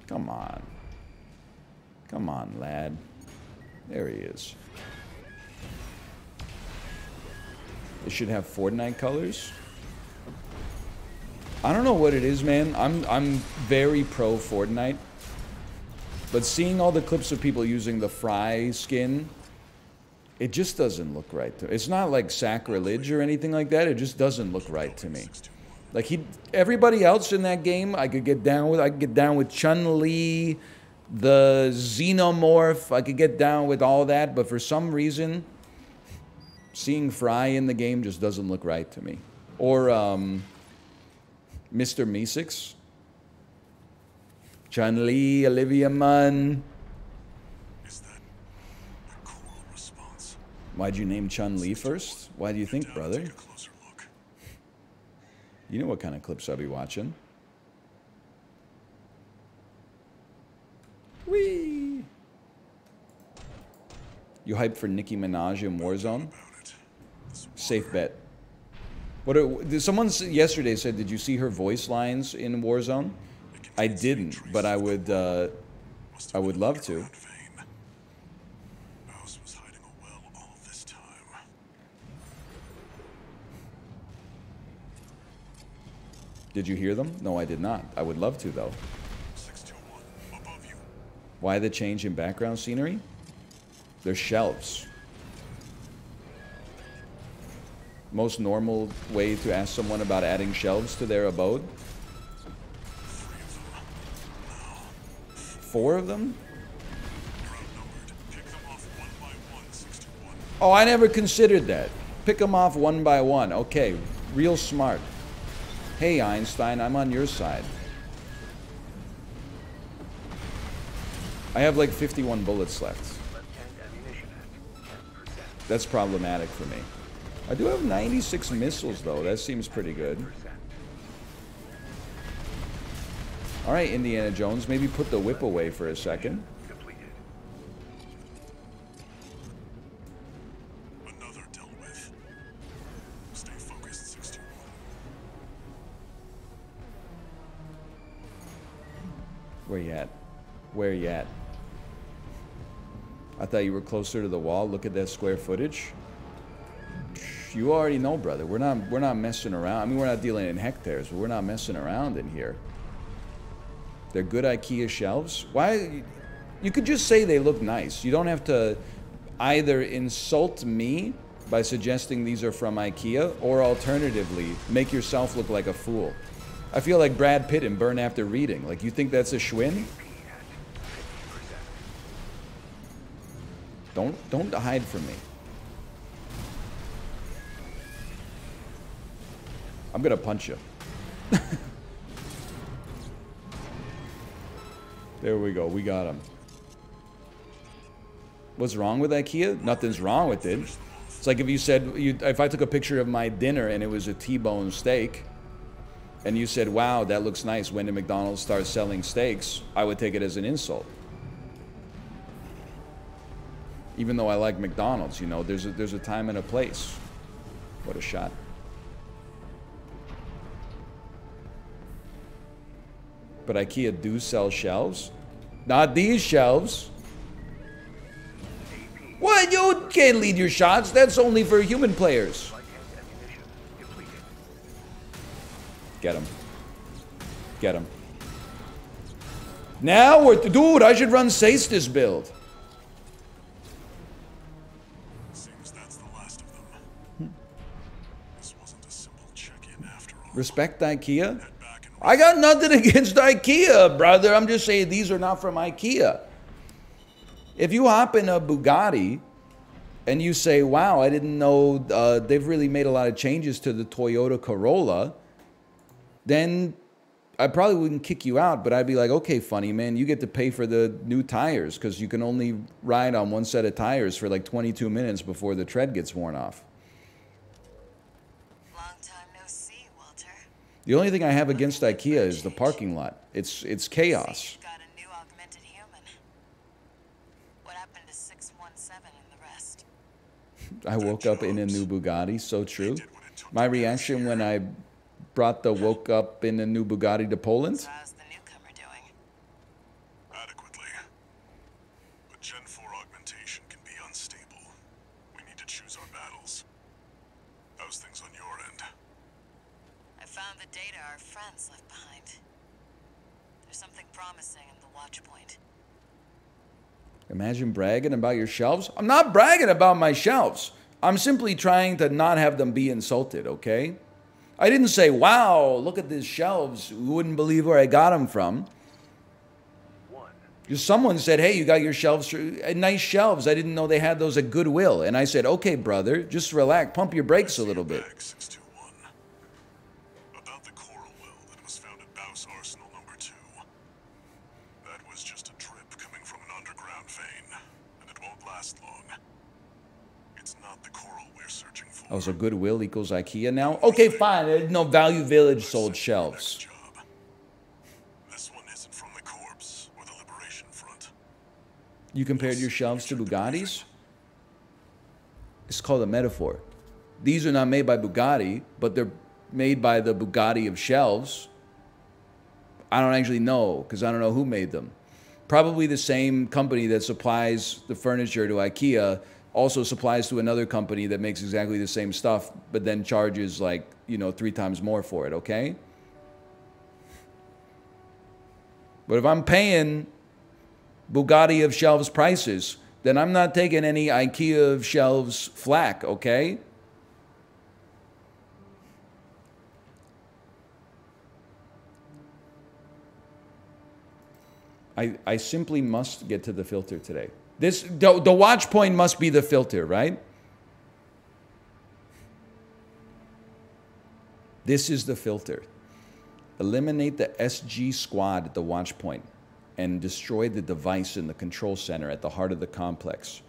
Come on. Come on, lad. There he is. It should have Fortnite colors. I don't know what it is, man. I'm very pro Fortnite. But seeing all the clips of people using the Fry skin, it just doesn't look right to me. It's not like sacrilege or anything like that. It just doesn't look right to me. Like everybody else in that game, I could get down with. I could get down with Chun-Li, the Xenomorph. I could get down with all that. But for some reason, seeing Fry in the game just doesn't look right to me. Or Mr. Meeseeks. Chun-Li, Olivia Munn. Is that a cool response? Why'd you name Chun-Li first? Why do you think, brother? Take a closer look. You know what kind of clips I'll be watching. Whee! You hyped for Nicki Minaj in Warzone? Safe bet. Someone yesterday said, did you see her voice lines in Warzone? I didn't, but I would love to. Mouse was hiding a well all this time. Did you hear them? No, I did not. I would love to, though. 621, above you. Why the change in background scenery? They're shelves. Most normal way to ask someone about adding shelves to their abode? 4 of them? You're outnumbered. Pick them off one by one, 621. Oh, I never considered that. Pick them off one by one. Okay, real smart. Hey, Einstein, I'm on your side. I have like 51 bullets left. Left-hand ammunition at 10%. That's problematic for me. I do have 96 missiles, though. That seems pretty good. All right, Indiana Jones, maybe put the whip away for a second. Completed. Another dealt with. Stay focused, 621. Where you at? Where you at? I thought you were closer to the wall. Look at that square footage. You already know, brother. We're not messing around. I mean, we're not dealing in hectares, but we're not messing around in here. They're good IKEA shelves. Why? You could just say they look nice. You don't have to either insult me by suggesting these are from IKEA, or alternatively, make yourself look like a fool. I feel like Brad Pitt in Burn After Reading. Like, you think that's a schwinn? Don't hide from me. I'm gonna punch you. There we go. We got him. What's wrong with IKEA? Nothing's wrong with it. It's like if you said, if I took a picture of my dinner and it was a T-bone steak, and you said, wow, that looks nice, when did McDonald's start selling steaks? I would take it as an insult. Even though I like McDonald's, you know, there's a time and a place. What a shot. But IKEA do sell shelves. Not these shelves. What? You can't lead your shots. That's only for human players. Get him. Get him. Now we're... Dude, I should run Sastis build. Seems that's the last of them. This wasn't a simple check-in after all. Respect IKEA? Head back and I got nothing against IKEA, brother. I'm just saying these are not from IKEA. If you hop in a Bugatti and you say, wow, I didn't know they've really made a lot of changes to the Toyota Corolla, then I probably wouldn't kick you out, but I'd be like, okay, funny man, you get to pay for the new tires because you can only ride on one set of tires for like 22 minutes before the tread gets worn off. Long time no see, Walter. The only thing I have against IKEA is the parking lot. It's chaos. You've got a new augmented human. What happened to 617 and the rest? I woke up in a new Bugatti, so true. My reaction when I brought the woke up in a new Bugatti to Poland? So how's the newcomer doing? Adequately. But Gen 4 augmentation can be unstable. We need to choose our battles. How's things on your end? I found the data our friends left behind. There's something promising in the watch point. Imagine bragging about your shelves. I'm not bragging about my shelves. I'm simply trying to not have them be insulted, okay? I didn't say, wow, look at these shelves. You wouldn't believe where I got them from. Just someone said, hey, you got your shelves, nice shelves. I didn't know they had those at Goodwill. And I said, okay, brother, just relax, pump your brakes a little bit. 621. About the coral well that was found at Baus Arsenal number 2. That was just a drip coming from an underground vein, and it won't last long. It's not the coral we're searching for. Oh, so Goodwill equals IKEA now? Okay, fine. No, Value Village sold shelves. Job. This one isn't from the Corps or the Liberation Front. You compared your shelves to Bugattis? It's called a metaphor. These are not made by Bugatti, but they're made by the Bugatti of shelves. I don't actually know, because I don't know who made them. Probably the same company that supplies the furniture to IKEA also supplies to another company that makes exactly the same stuff, but then charges like, 3 times more for it, okay? But if I'm paying Bugatti of shelves prices, then I'm not taking any IKEA of shelves flack, okay? I simply must get to the filter today. The watch point must be the filter, right? This is the filter. Eliminate the SG squad at the watch point and destroy the device in the control center at the heart of the complex.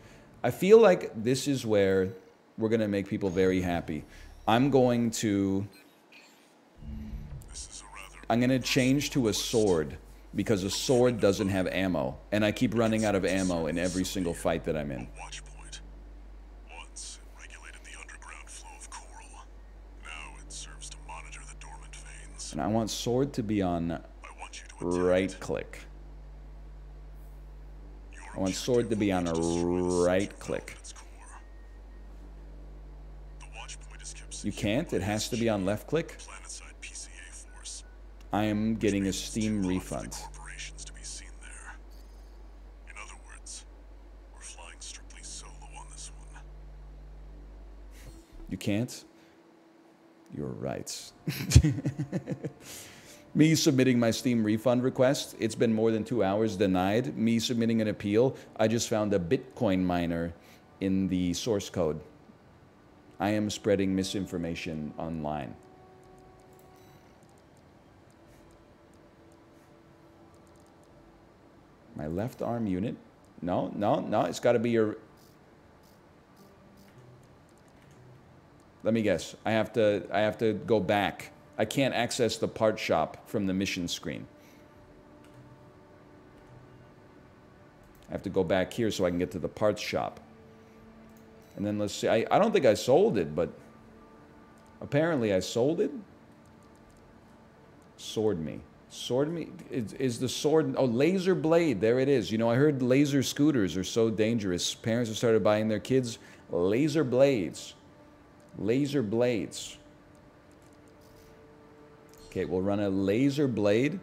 I feel like this is where we're going to make people very happy. I'm going to change to a sword, because a sword doesn't have ammo, and I keep running out of ammo in every single fight that I'm in. Watch point. Once it regulated the underground flow of coral. Now it serves to monitor the dormant veins. And I want sword to be on I want you to attack right it. click. Your I want objective sword to be on a will be to destroy the right central click. node at its core. The watch point is kept You secure can't? It by has to be on left click? planetside PCA force. I am getting a Makes it Steam too hot for the refund. corporations to be seen there. In other words, we're flying strictly solo on this one. You can't? You're right. Me submitting my Steam refund request, it's been more than 2 hours denied. Me submitting an appeal, I just found a Bitcoin miner in the source code. I am spreading misinformation online. My left arm unit. No, it's got to be your... Let me guess. I have to go back. I can't access the part shop from the mission screen. I have to go back here so I can get to the parts shop. And then let's see. I don't think I sold it, but apparently I sold it. Sword me. Sword me? Is the sword... Oh, laser blade. There it is. I heard laser scooters are so dangerous. Parents have started buying their kids laser blades. Laser blades. Okay, we'll run a laser blade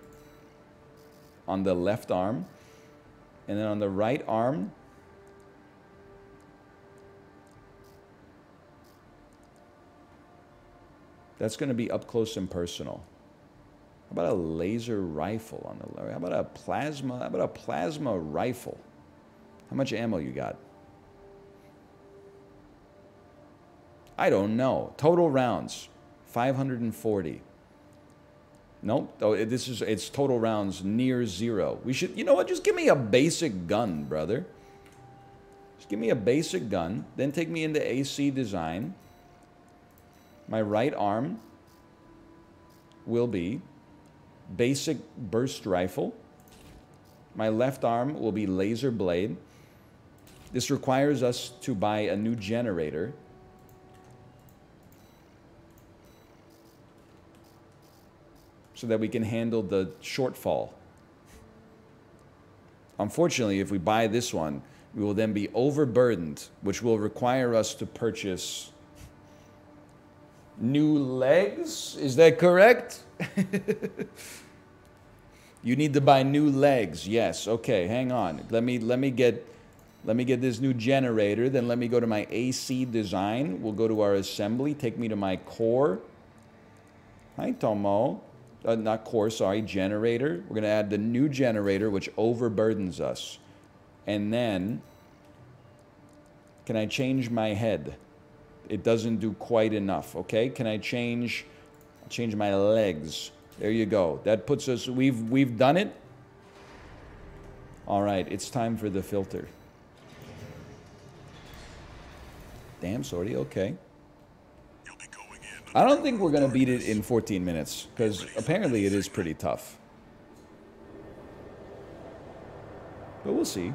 on the left arm. And then on the right arm... That's going to be up close and personal. about a laser rifle on the lower? How about a plasma? How about a plasma rifle? How much ammo you got? I don't know. Total rounds, 540. Nope. Oh, it's total rounds near 0. We should, you know what? Just give me a basic gun, brother. Just give me a basic gun. Then take me into AC design. My right arm will be basic burst rifle. My left arm will be laser blade. This requires us to buy a new generator. So that we can handle the shortfall. Unfortunately, if we buy this one, we will then be overburdened, which will require us to purchase new legs. Is that correct? You need to buy new legs. Yes. Okay, hang on. Let me get this new generator, then let me go to my AC design. We'll go to our assembly, take me to my core. Hi, Tomo. Not core, sorry, generator. We're going to add the new generator, which overburdens us. And then, can I change my head? It doesn't do quite enough, okay? Can I change my legs? There you go. That puts us, we've done it. All right, it's time for the filter. Damn, sorry, okay. I don't think we're going to beat it in 14 minutes, because apparently it is pretty tough. But we'll see.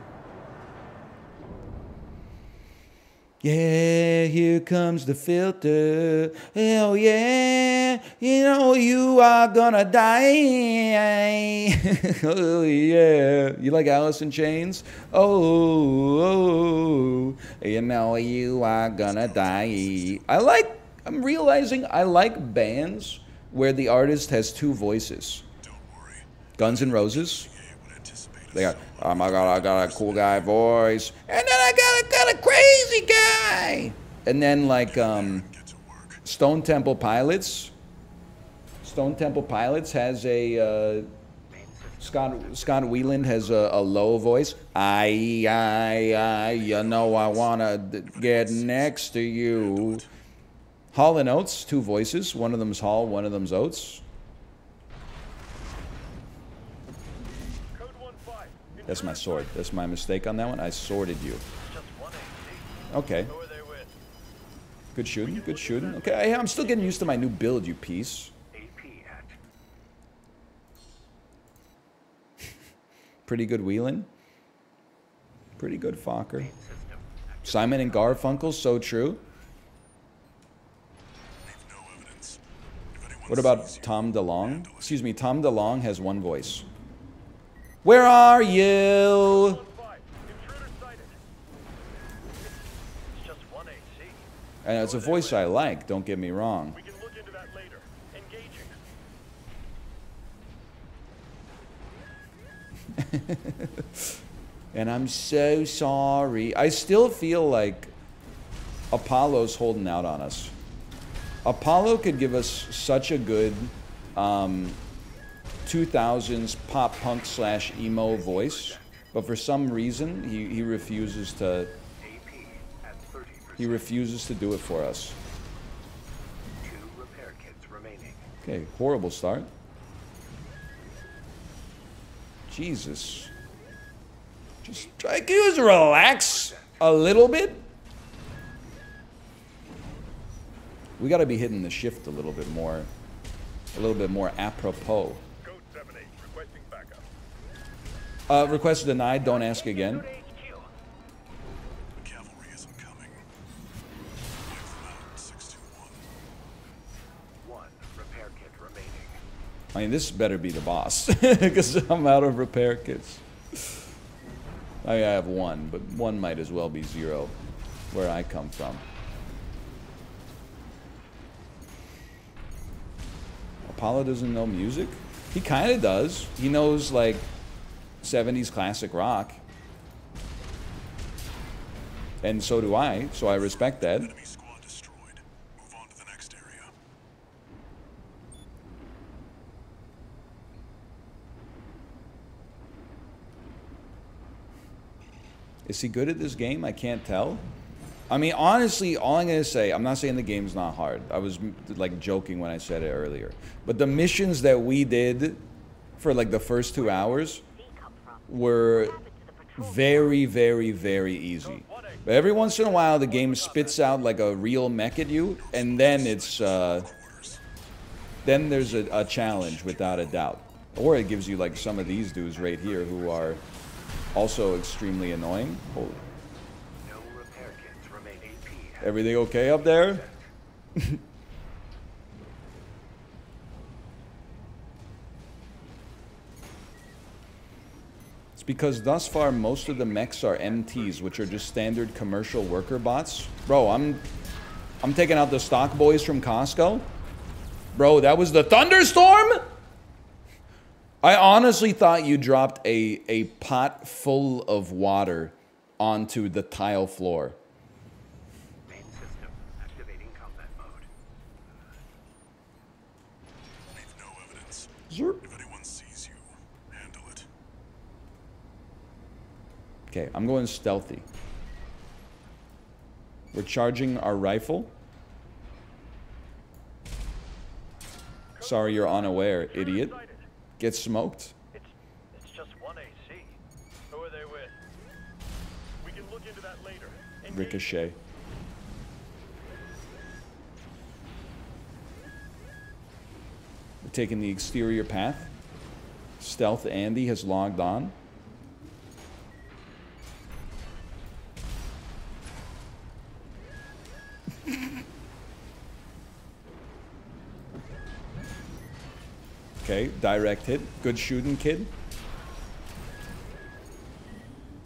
Yeah, here comes the filter. Hell yeah, you know you are gonna die. Oh yeah. You like Alice in Chains? Oh, you know you are gonna die. I'm realizing I like bands where the artist has two voices. Guns N' Roses. They got, oh my God, I got a cool guy voice. And then I got a crazy guy. And then like Stone Temple Pilots. Stone Temple Pilots has a, Scott Weiland has a low voice. You know I want to get next to you. Hall and Oates, two voices. One of them's Hall, one of them's Oates. That's my sword. That's my mistake on that one. I sworded you. Okay. Good shooting, good shooting. Okay, I'm still getting used to my new build, you piece. Pretty good wheeling. Pretty good Fokker. Simon and Garfunkel, so true. What about Tom DeLonge? Excuse me, Tom DeLonge has one voice. Where are you? And it's a voice I like, don't get me wrong. We can look into that later. Engaging. And I'm so sorry. I still feel like Apollo's holding out on us. Apollo could give us such a good 2000s pop punk / emo voice, but for some reason he refuses to. He refuses to do it for us. 2 repair kits remaining. Okay, horrible start. Jesus. Just try to relax a little bit. We got to be hitting the shift a little bit more apropos. Code 7-8, requesting backup. Request denied. Don't ask again. Cavalry isn't coming. 621. 1 repair kit remaining. I mean, this better be the boss, because I'm out of repair kits. I have 1, but 1 might as well be 0, where I come from. Apollo doesn't know music? He kind of does. He knows, like, 70s classic rock. And so do I, so I respect that. Enemy squad destroyed. Move on to the next area. Is he good at this game? I can't tell. I mean, honestly, all I'm going to say, I'm not saying the game's not hard. I was, like, joking when I said it earlier. But the missions that we did for, like, the first 2 hours were very, very, very easy. But every once in a while, the game spits out, like, a real mech at you, and then it's, then there's a challenge, without a doubt. Or it gives you, like, some of these dudes right here who are also extremely annoying. Holy. Everything okay up there? It's because thus far most of the mechs are MTs, which are just standard commercial worker bots. Bro, I'm taking out the stock boys from Costco. Bro, that was the thunderstorm? I honestly thought you dropped a pot full of water onto the tile floor. If anyone sees you, handle it. Okay, I'm going stealthy. We're charging our rifle. Sorry you're unaware, idiot. Get smoked. It's just one AC. Who are they with? We can look into that later. Ricochet. We're taking the exterior path. Stealth Andy has logged on. Okay, direct hit. Good shooting, kid.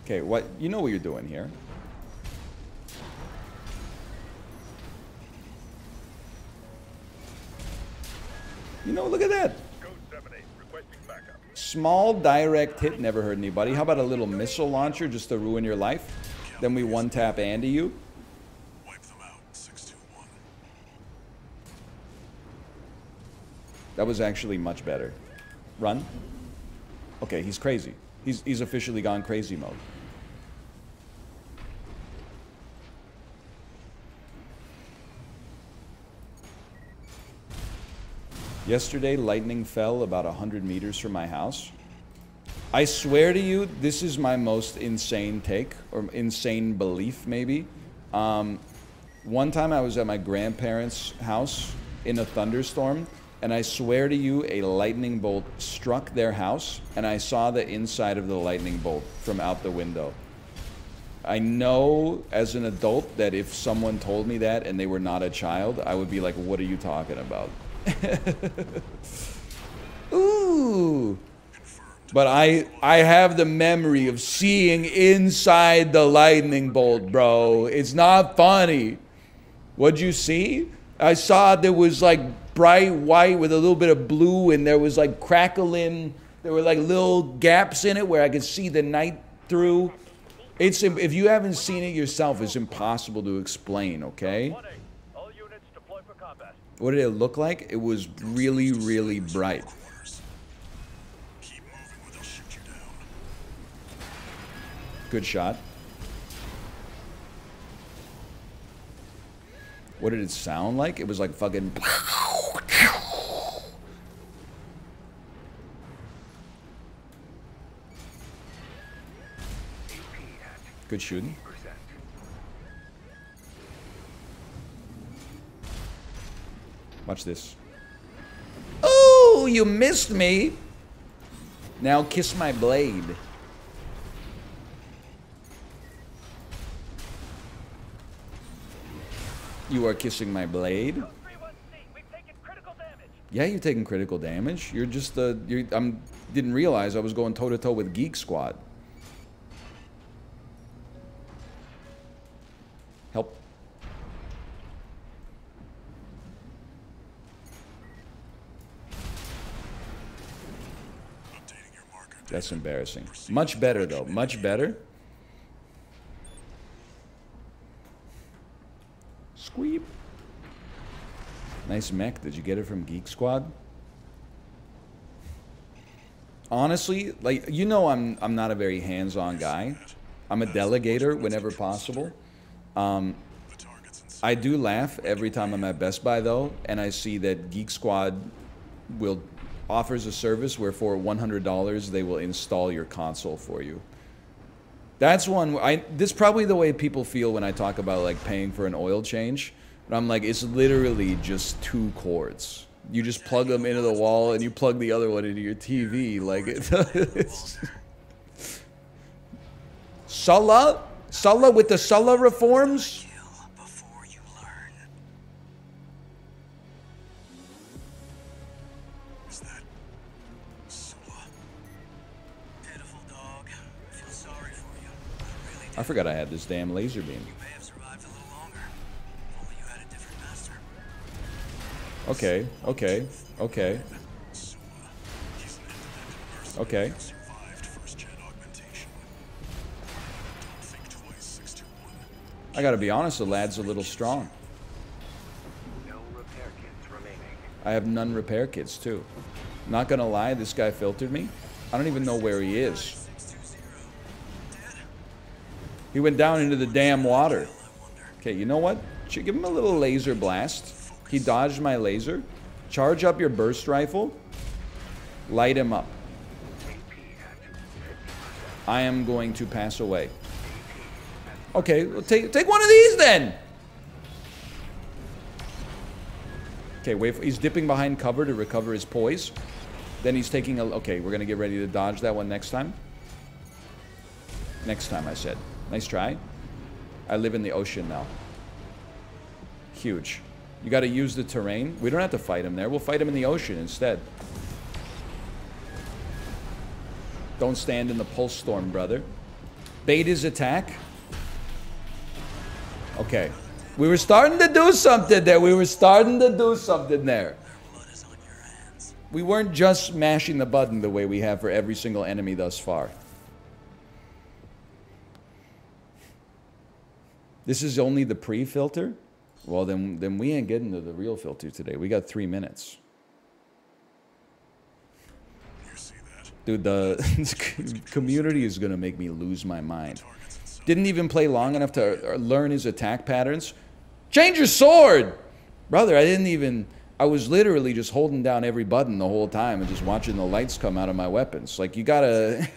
Okay, what? You know what you're doing here. You know, look at that. Small direct hit, never hurt anybody. How about a little missile launcher just to ruin your life? Then we one-tap Andy you. Wipe them out, 621. That was actually much better. Run. Okay, he's crazy. He's officially gone crazy mode. Yesterday, lightning fell about 100 meters from my house. I swear to you, this is my most insane take, or insane belief, maybe. One time I was at my grandparents' house in a thunderstorm, and I swear to you, a lightning bolt struck their house, and I saw the inside of the lightning bolt from out the window. I know as an adult that if someone told me that and they were not a child, I would be like, what are you talking about? Ooh. But I have the memory of seeing inside the lightning bolt, bro. It's not funny. What'd you see? I saw there was like bright white with a little bit of blue, and there was like crackling. There were like little gaps in it where I could see the night through. It's, if you haven't seen it yourself, it's impossible to explain, okay? What did it look like? It was really, really bright. Keep moving or they'll shoot you down. Good shot. What did it sound like? It was like fucking... Good shooting. Watch this. Oh, you missed me. Now kiss my blade. You are kissing my blade. Yeah, you're taking critical damage. You're just didn't realize I was going toe to toe with Geek Squad. Help. That's embarrassing. Much better, though. Much better. Squeep. Nice mech. Did you get it from Geek Squad? Honestly, like, you know I'm not a very hands-on guy. I'm a delegator whenever possible. I do laugh every time I'm at Best Buy, though, and I see that Geek Squad offers a service where for $100 they will install your console for you. That's one. This is probably the way people feel when I talk about like paying for an oil change. But I'm like, it's literally just 2 cords. You just plug them into the wall and you plug the other one into your TV. Like it's Sulla with the Sulla reforms. I forgot I had this damn laser beam. You may have survived a little longer. Only you had a different master. Okay, okay, okay. Okay. I gotta be honest, the lad's a little strong. No repair kits remaining. I have none repair kits too. Not gonna lie, this guy filtered me. I don't even know where he is. He went down into the damn water. Okay, you know what? Should give him a little laser blast. He dodged my laser. Charge up your burst rifle. Light him up. I am going to pass away. Okay, well, take one of these then. Okay, wait. He's dipping behind cover to recover his poise. Then he's taking a... Okay, we're going to get ready to dodge that one next time. Next time, I said. Nice try. I live in the ocean now. Huge. You got to use the terrain. We don't have to fight him there. We'll fight him in the ocean instead. Don't stand in the pulse storm, brother. Bait his attack. Okay. We were starting to do something there. We were starting to do something there. We weren't just mashing the button the way we have for every single enemy thus far. This is only the pre-filter? Well, then we ain't getting to the real filter today. We got 3 minutes. Dude, the community is going to make me lose my mind. Didn't even play long enough to learn his attack patterns. Change your sword! Brother, I was literally just holding down every button the whole time and just watching the lights come out of my weapons. Like, you gotta...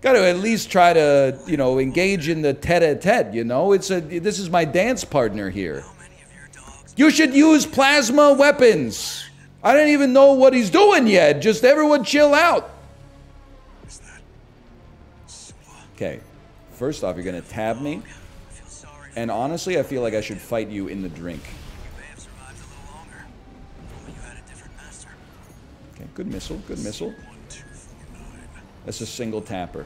Got to at least try to, you know, engage in the tete-a-tete, you know? This is my dance partner here. You should use plasma weapons. I didn't even know what he's doing yet. Just everyone chill out. Okay. First off, you're going to tab me. And honestly, I feel like I should fight you in the drink. Okay, good missile, good missile. That's a single tapper.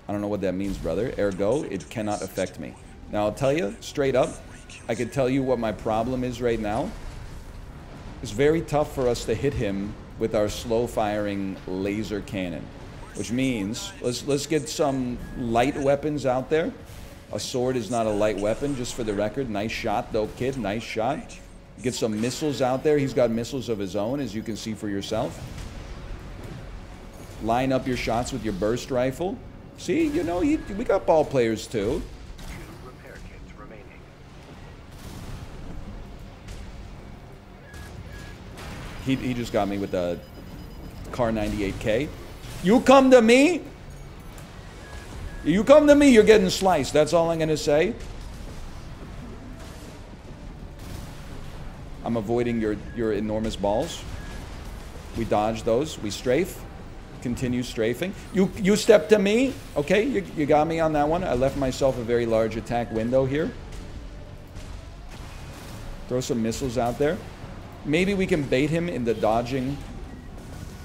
I don't know what that means, brother. Ergo, it cannot affect me. Now, I'll tell you, straight up, I can tell you what my problem is right now. It's very tough for us to hit him with our slow-firing laser cannon. Which means, let's get some light weapons out there. A sword is not a light weapon, just for the record. Nice shot, though, kid. Nice shot. Get some missiles out there. He's got missiles of his own, as you can see for yourself. Line up your shots with your burst rifle. See, you know, we got ball players too. 2 repair kits remaining. He just got me with the Car 98K. You come to me. You come to me, you're getting sliced. That's all I'm going to say. I'm avoiding your enormous balls. We dodge those. We strafe. Continue strafing. You step to me. Okay, you got me on that one. I left myself a very large attack window here. Throw some missiles out there. Maybe we can bait him into dodging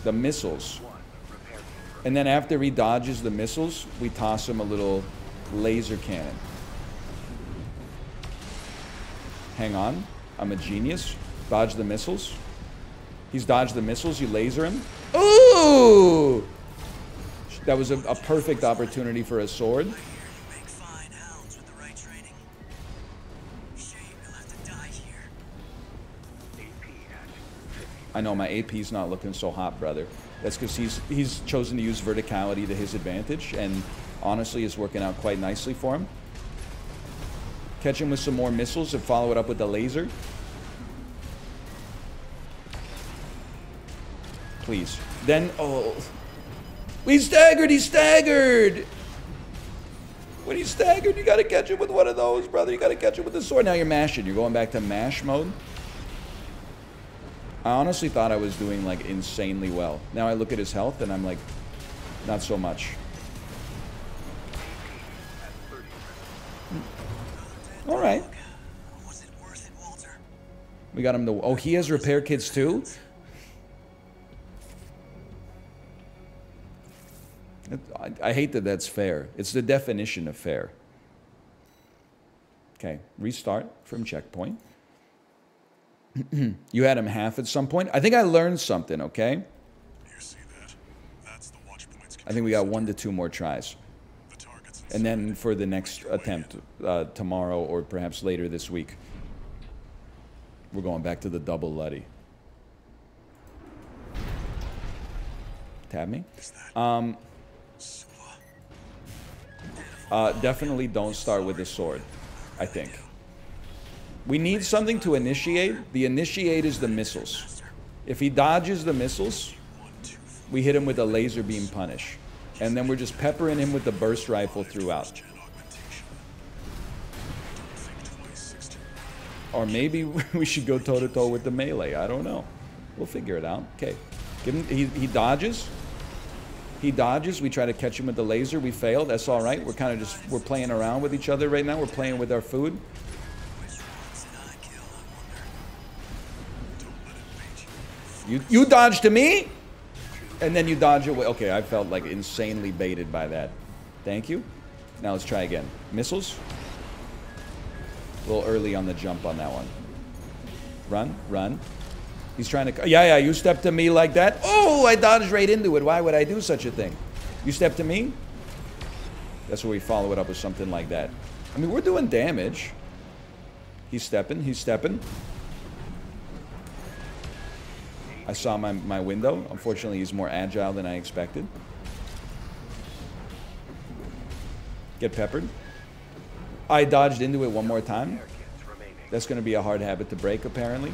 the missiles. And then after he dodges the missiles, we toss him a little laser cannon. Hang on. I'm a genius. Dodge the missiles. He's dodged the missiles. You laser him. Ooh! That was a perfect opportunity for a sword. I know, my AP's not looking so hot, brother. That's because he's chosen to use verticality to his advantage, and honestly, it's working out quite nicely for him. Catch him with some more missiles and follow it up with the laser. Please. Then, oh. He's staggered! He's staggered! When he's staggered, you gotta catch him with one of those, brother. You gotta catch him with the sword. Now you're mashing. You're going back to mash mode. I honestly thought I was doing, like, insanely well. Now I look at his health, and I'm like, not so much. All right. Was it worth it, Walter? We got him to... Oh, he has repair kits, too? I hate that that's fair. It's the definition of fair. Okay, restart from checkpoint. You had him half at some point. I think I learned something, okay? You see that? That's the watch point's I think we got 1 to 2 more tries. The target's And then for the next attempt, tomorrow or perhaps later this week, we're going back to the double Luddy. Tab me? Definitely don't start with the sword, I think. We need something to initiate. The initiate is the missiles. If he dodges the missiles, we hit him with a laser beam punish. And then we're just peppering him with the burst rifle throughout. Or maybe we should go toe-to-toe with the melee. I don't know. We'll figure it out. Okay. Give him, he dodges. He dodges. We try to catch him with the laser. We fail. That's all right. We're kind of just, we're playing around with each other right now. We're playing with our food. You dodge to me, and then you dodge away. Okay, I felt like insanely baited by that. Thank you. Now let's try again. Missiles. A little early on the jump on that one. Run, run. He's trying to... Yeah, you step to me like that. Oh, I dodged right into it. Why would I do such a thing? You step to me? That's where we follow it up with something like that. I mean, we're doing damage. He's stepping. He's stepping. I saw my window. Unfortunately, he's more agile than I expected. Get peppered. I dodged into it one more time. That's going to be a hard habit to break, apparently.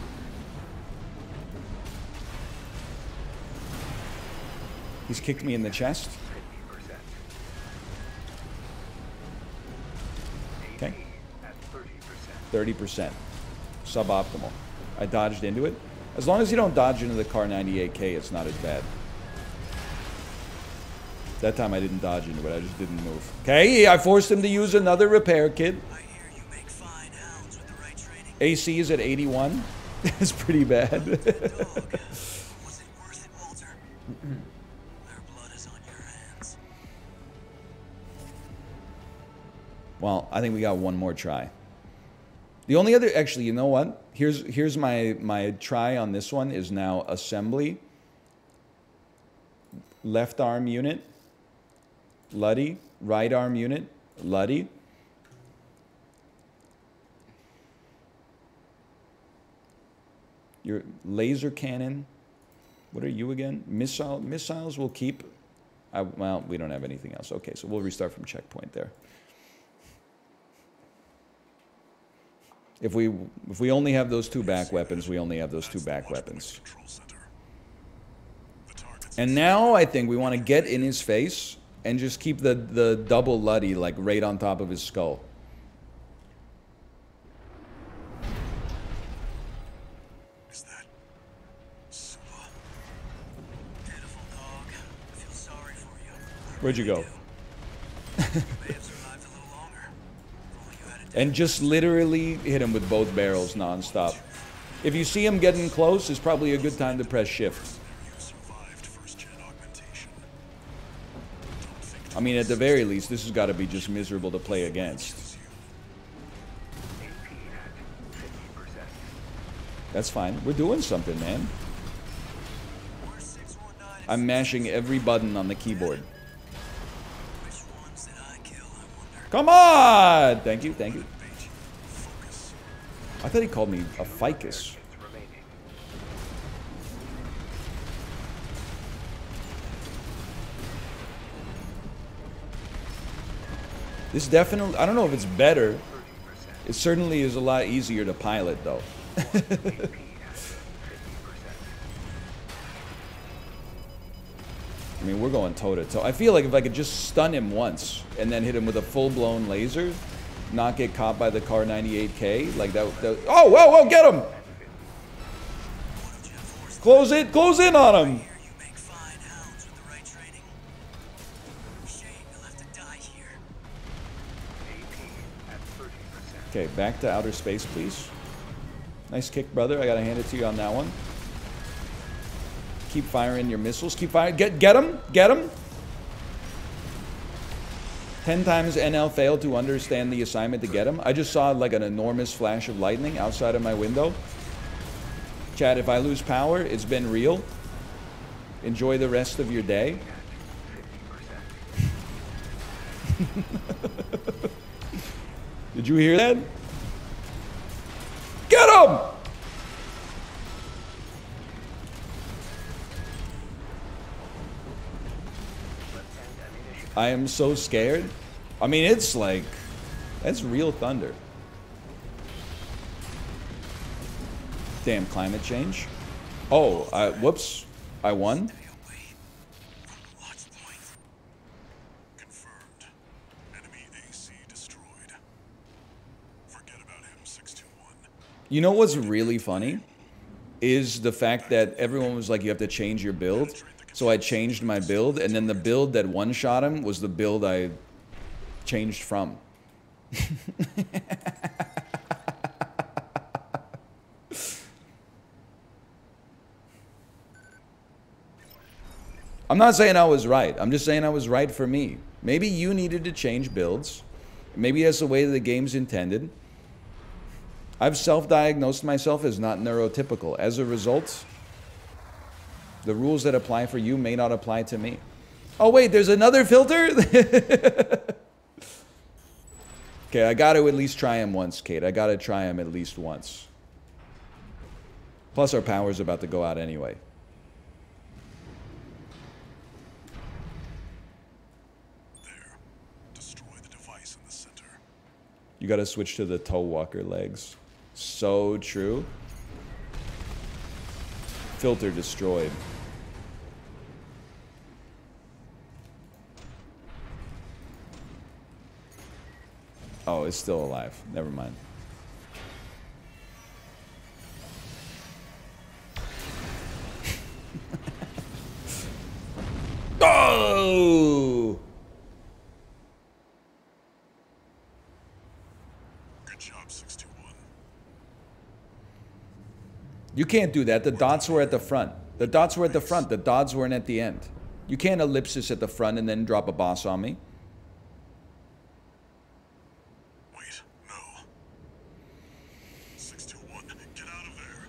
He's kicked me in the chest. Okay. 30%. Suboptimal. I dodged into it. As long as you don't dodge into the Car 98K, it's not as bad. That time I didn't dodge into it. I just didn't move. Okay, I forced him to use another repair kit. I hear you make fine hounds with the right training. AC is at 81. It's pretty bad. Dog. Was it worth it, Walter? Their blood is on your hands. Well, I think we got one more try. The only other, actually, you know what? Here's my try on this one is now assembly. Left arm unit, Luddy. Right arm unit, Luddy. Your laser cannon. What are you again? Missiles will keep. Well, we don't have anything else. Okay, so we'll restart from checkpoint there. If we only have those 2 back weapons, we only have those 2 back weapons. And now I think we want to get in his face and just keep the double Luddy like right on top of his skull. Is that Suba? Pitiful dog. I feel sorry for you. Where'd you go? You may have survived a little longer. If only you had a And just literally hit him with both barrels nonstop. If you see him getting close, it's probably a good time to press shift. I mean, at the very least, this has got to be just miserable to play against. That's fine. We're doing something, man. I'm mashing every button on the keyboard. Come on! Thank you, thank you. I thought he called me a ficus. This definitely, I don't know if it's better. It certainly is a lot easier to pilot, though. I mean, we're going toe-to-toe. I feel like if I could just stun him once and then hit him with a full-blown laser, not get caught by the Car 98K, like that. Oh, whoa, whoa, get him! Close in on him! Okay, back to outer space, please. Nice kick, brother. I gotta hand it to you on that one. Keep firing your missiles. Keep firing. Get him! Get him! 10 times NL failed to understand the assignment to get him. I just saw like an enormous flash of lightning outside of my window. Chad, if I lose power, it's been real. Enjoy the rest of your day. Did you hear that? Get him! I am so scared. I mean, it's like, that's real thunder. Damn climate change. Oh, whoops. I won. Confirmed. Enemy AC destroyed. Forget about him, 621. You know what's really funny? Is the fact that everyone was like, you have to change your build. So I changed my build, and then the build that one-shot him was the build I changed from. I'm not saying I was right. I'm just saying I was right for me. Maybe you needed to change builds. Maybe that's the way that the game's intended. I've self-diagnosed myself as not neurotypical. As a result, the rules that apply for you may not apply to me. Oh wait, there's another filter? Okay, I gotta at least try him once, Kate. I gotta try him at least once. Plus our power's about to go out anyway. There. Destroy the device in the center. You gotta switch to the toe walker legs. So true. Filter destroyed. Oh, it's still alive. Never mind. Oh! Good job, 621. You can't do that. The dots were at the front. The dots were at the front. The dots weren't at the end. You can't ellipsis at the front and then drop a boss on me. Wait, no. 621, get out of there.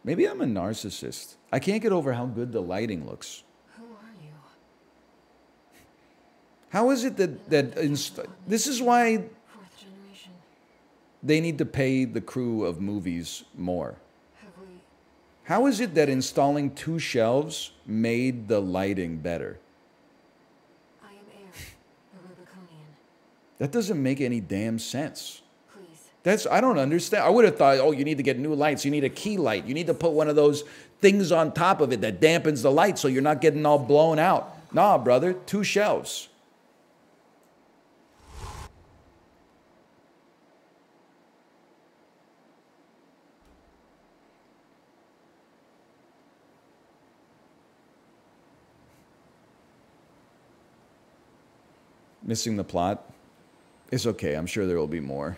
Maybe I'm a narcissist. I can't get over how good the lighting looks. Who are you? How is it that this is why Fourth generation. they need to pay the crew of movies more. Have we... How is it that installing 2 shelves made the lighting better? I am Air, a Rubiconian. That doesn't make any damn sense. Please. I don't understand. I would have thought, oh, you need to get new lights. You need a key light. You need to put one of those things on top of it that dampens the light so you're not getting all blown out. Nah, brother, 2 shelves. Missing the plot? It's okay. I'm sure there will be more.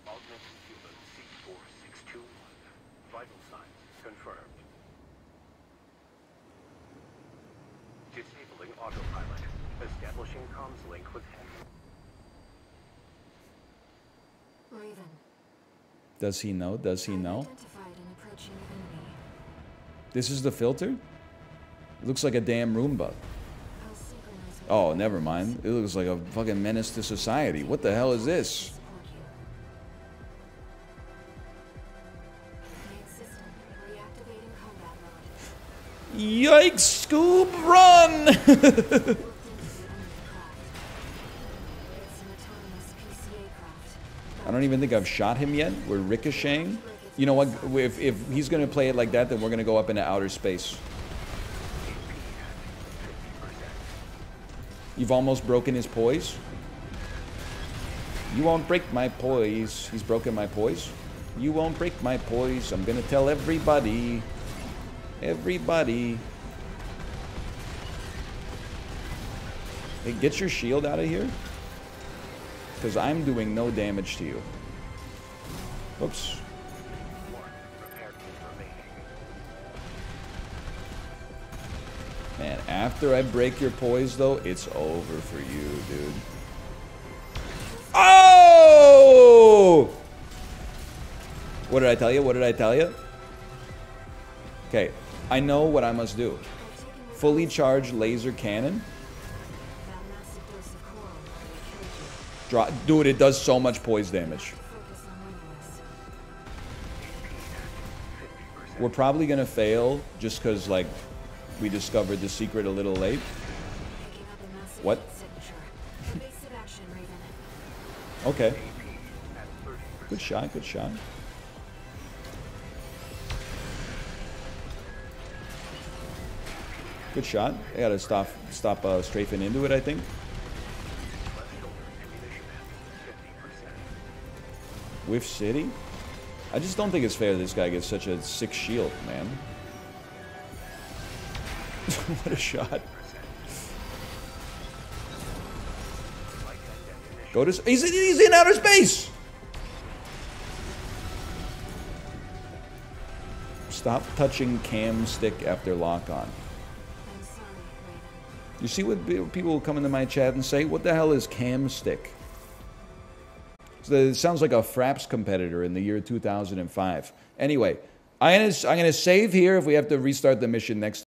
Augmented human C4621. Vital signs confirmed. Disabling autopilot. Establishing comms link with him. Raven. Does he know? Does he know? Identified an approaching enemy. This is the filter? It looks like a damn Roomba. I'll synchronize with Oh, never mind. It looks like a fucking menace to society. What the hell is this? Yikes, Scoob, run! It's an autonomous PCA craft. I don't even think I've shot him yet. We're ricocheting. You know what? If he's going to play it like that, then we're going to go up into outer space. You've almost broken his poise. You won't break my poise. He's broken my poise. You won't break my poise. I'm going to tell everybody. Everybody. Hey, get your shield out of here. Because I'm doing no damage to you. Oops. Man, after I break your poise, though, it's over for you, dude. Oh! What did I tell you? What did I tell you? Okay, I know what I must do. Fully charged laser cannon. That massive dose of coral will kill you. Drop, dude, it does so much poise damage. Focus on winning this. We're probably gonna fail just because, like, we discovered the secret a little late. Picking up a massive What? signature. Evasive action, Raven. Okay. Good shot, good shot. Good shot. I gotta stop strafing into it, I think. Whiff City? I just don't think it's fair this guy gets such a sick shield, man. What a shot. Go to... He's in outer space! Stop touching cam stick after lock on. I'm sorry, Raven. You see what people come into my chat and say? What the hell is cam stick? So it sounds like a Fraps competitor in the year 2005. Anyway, I'm gonna save here if we have to restart the mission next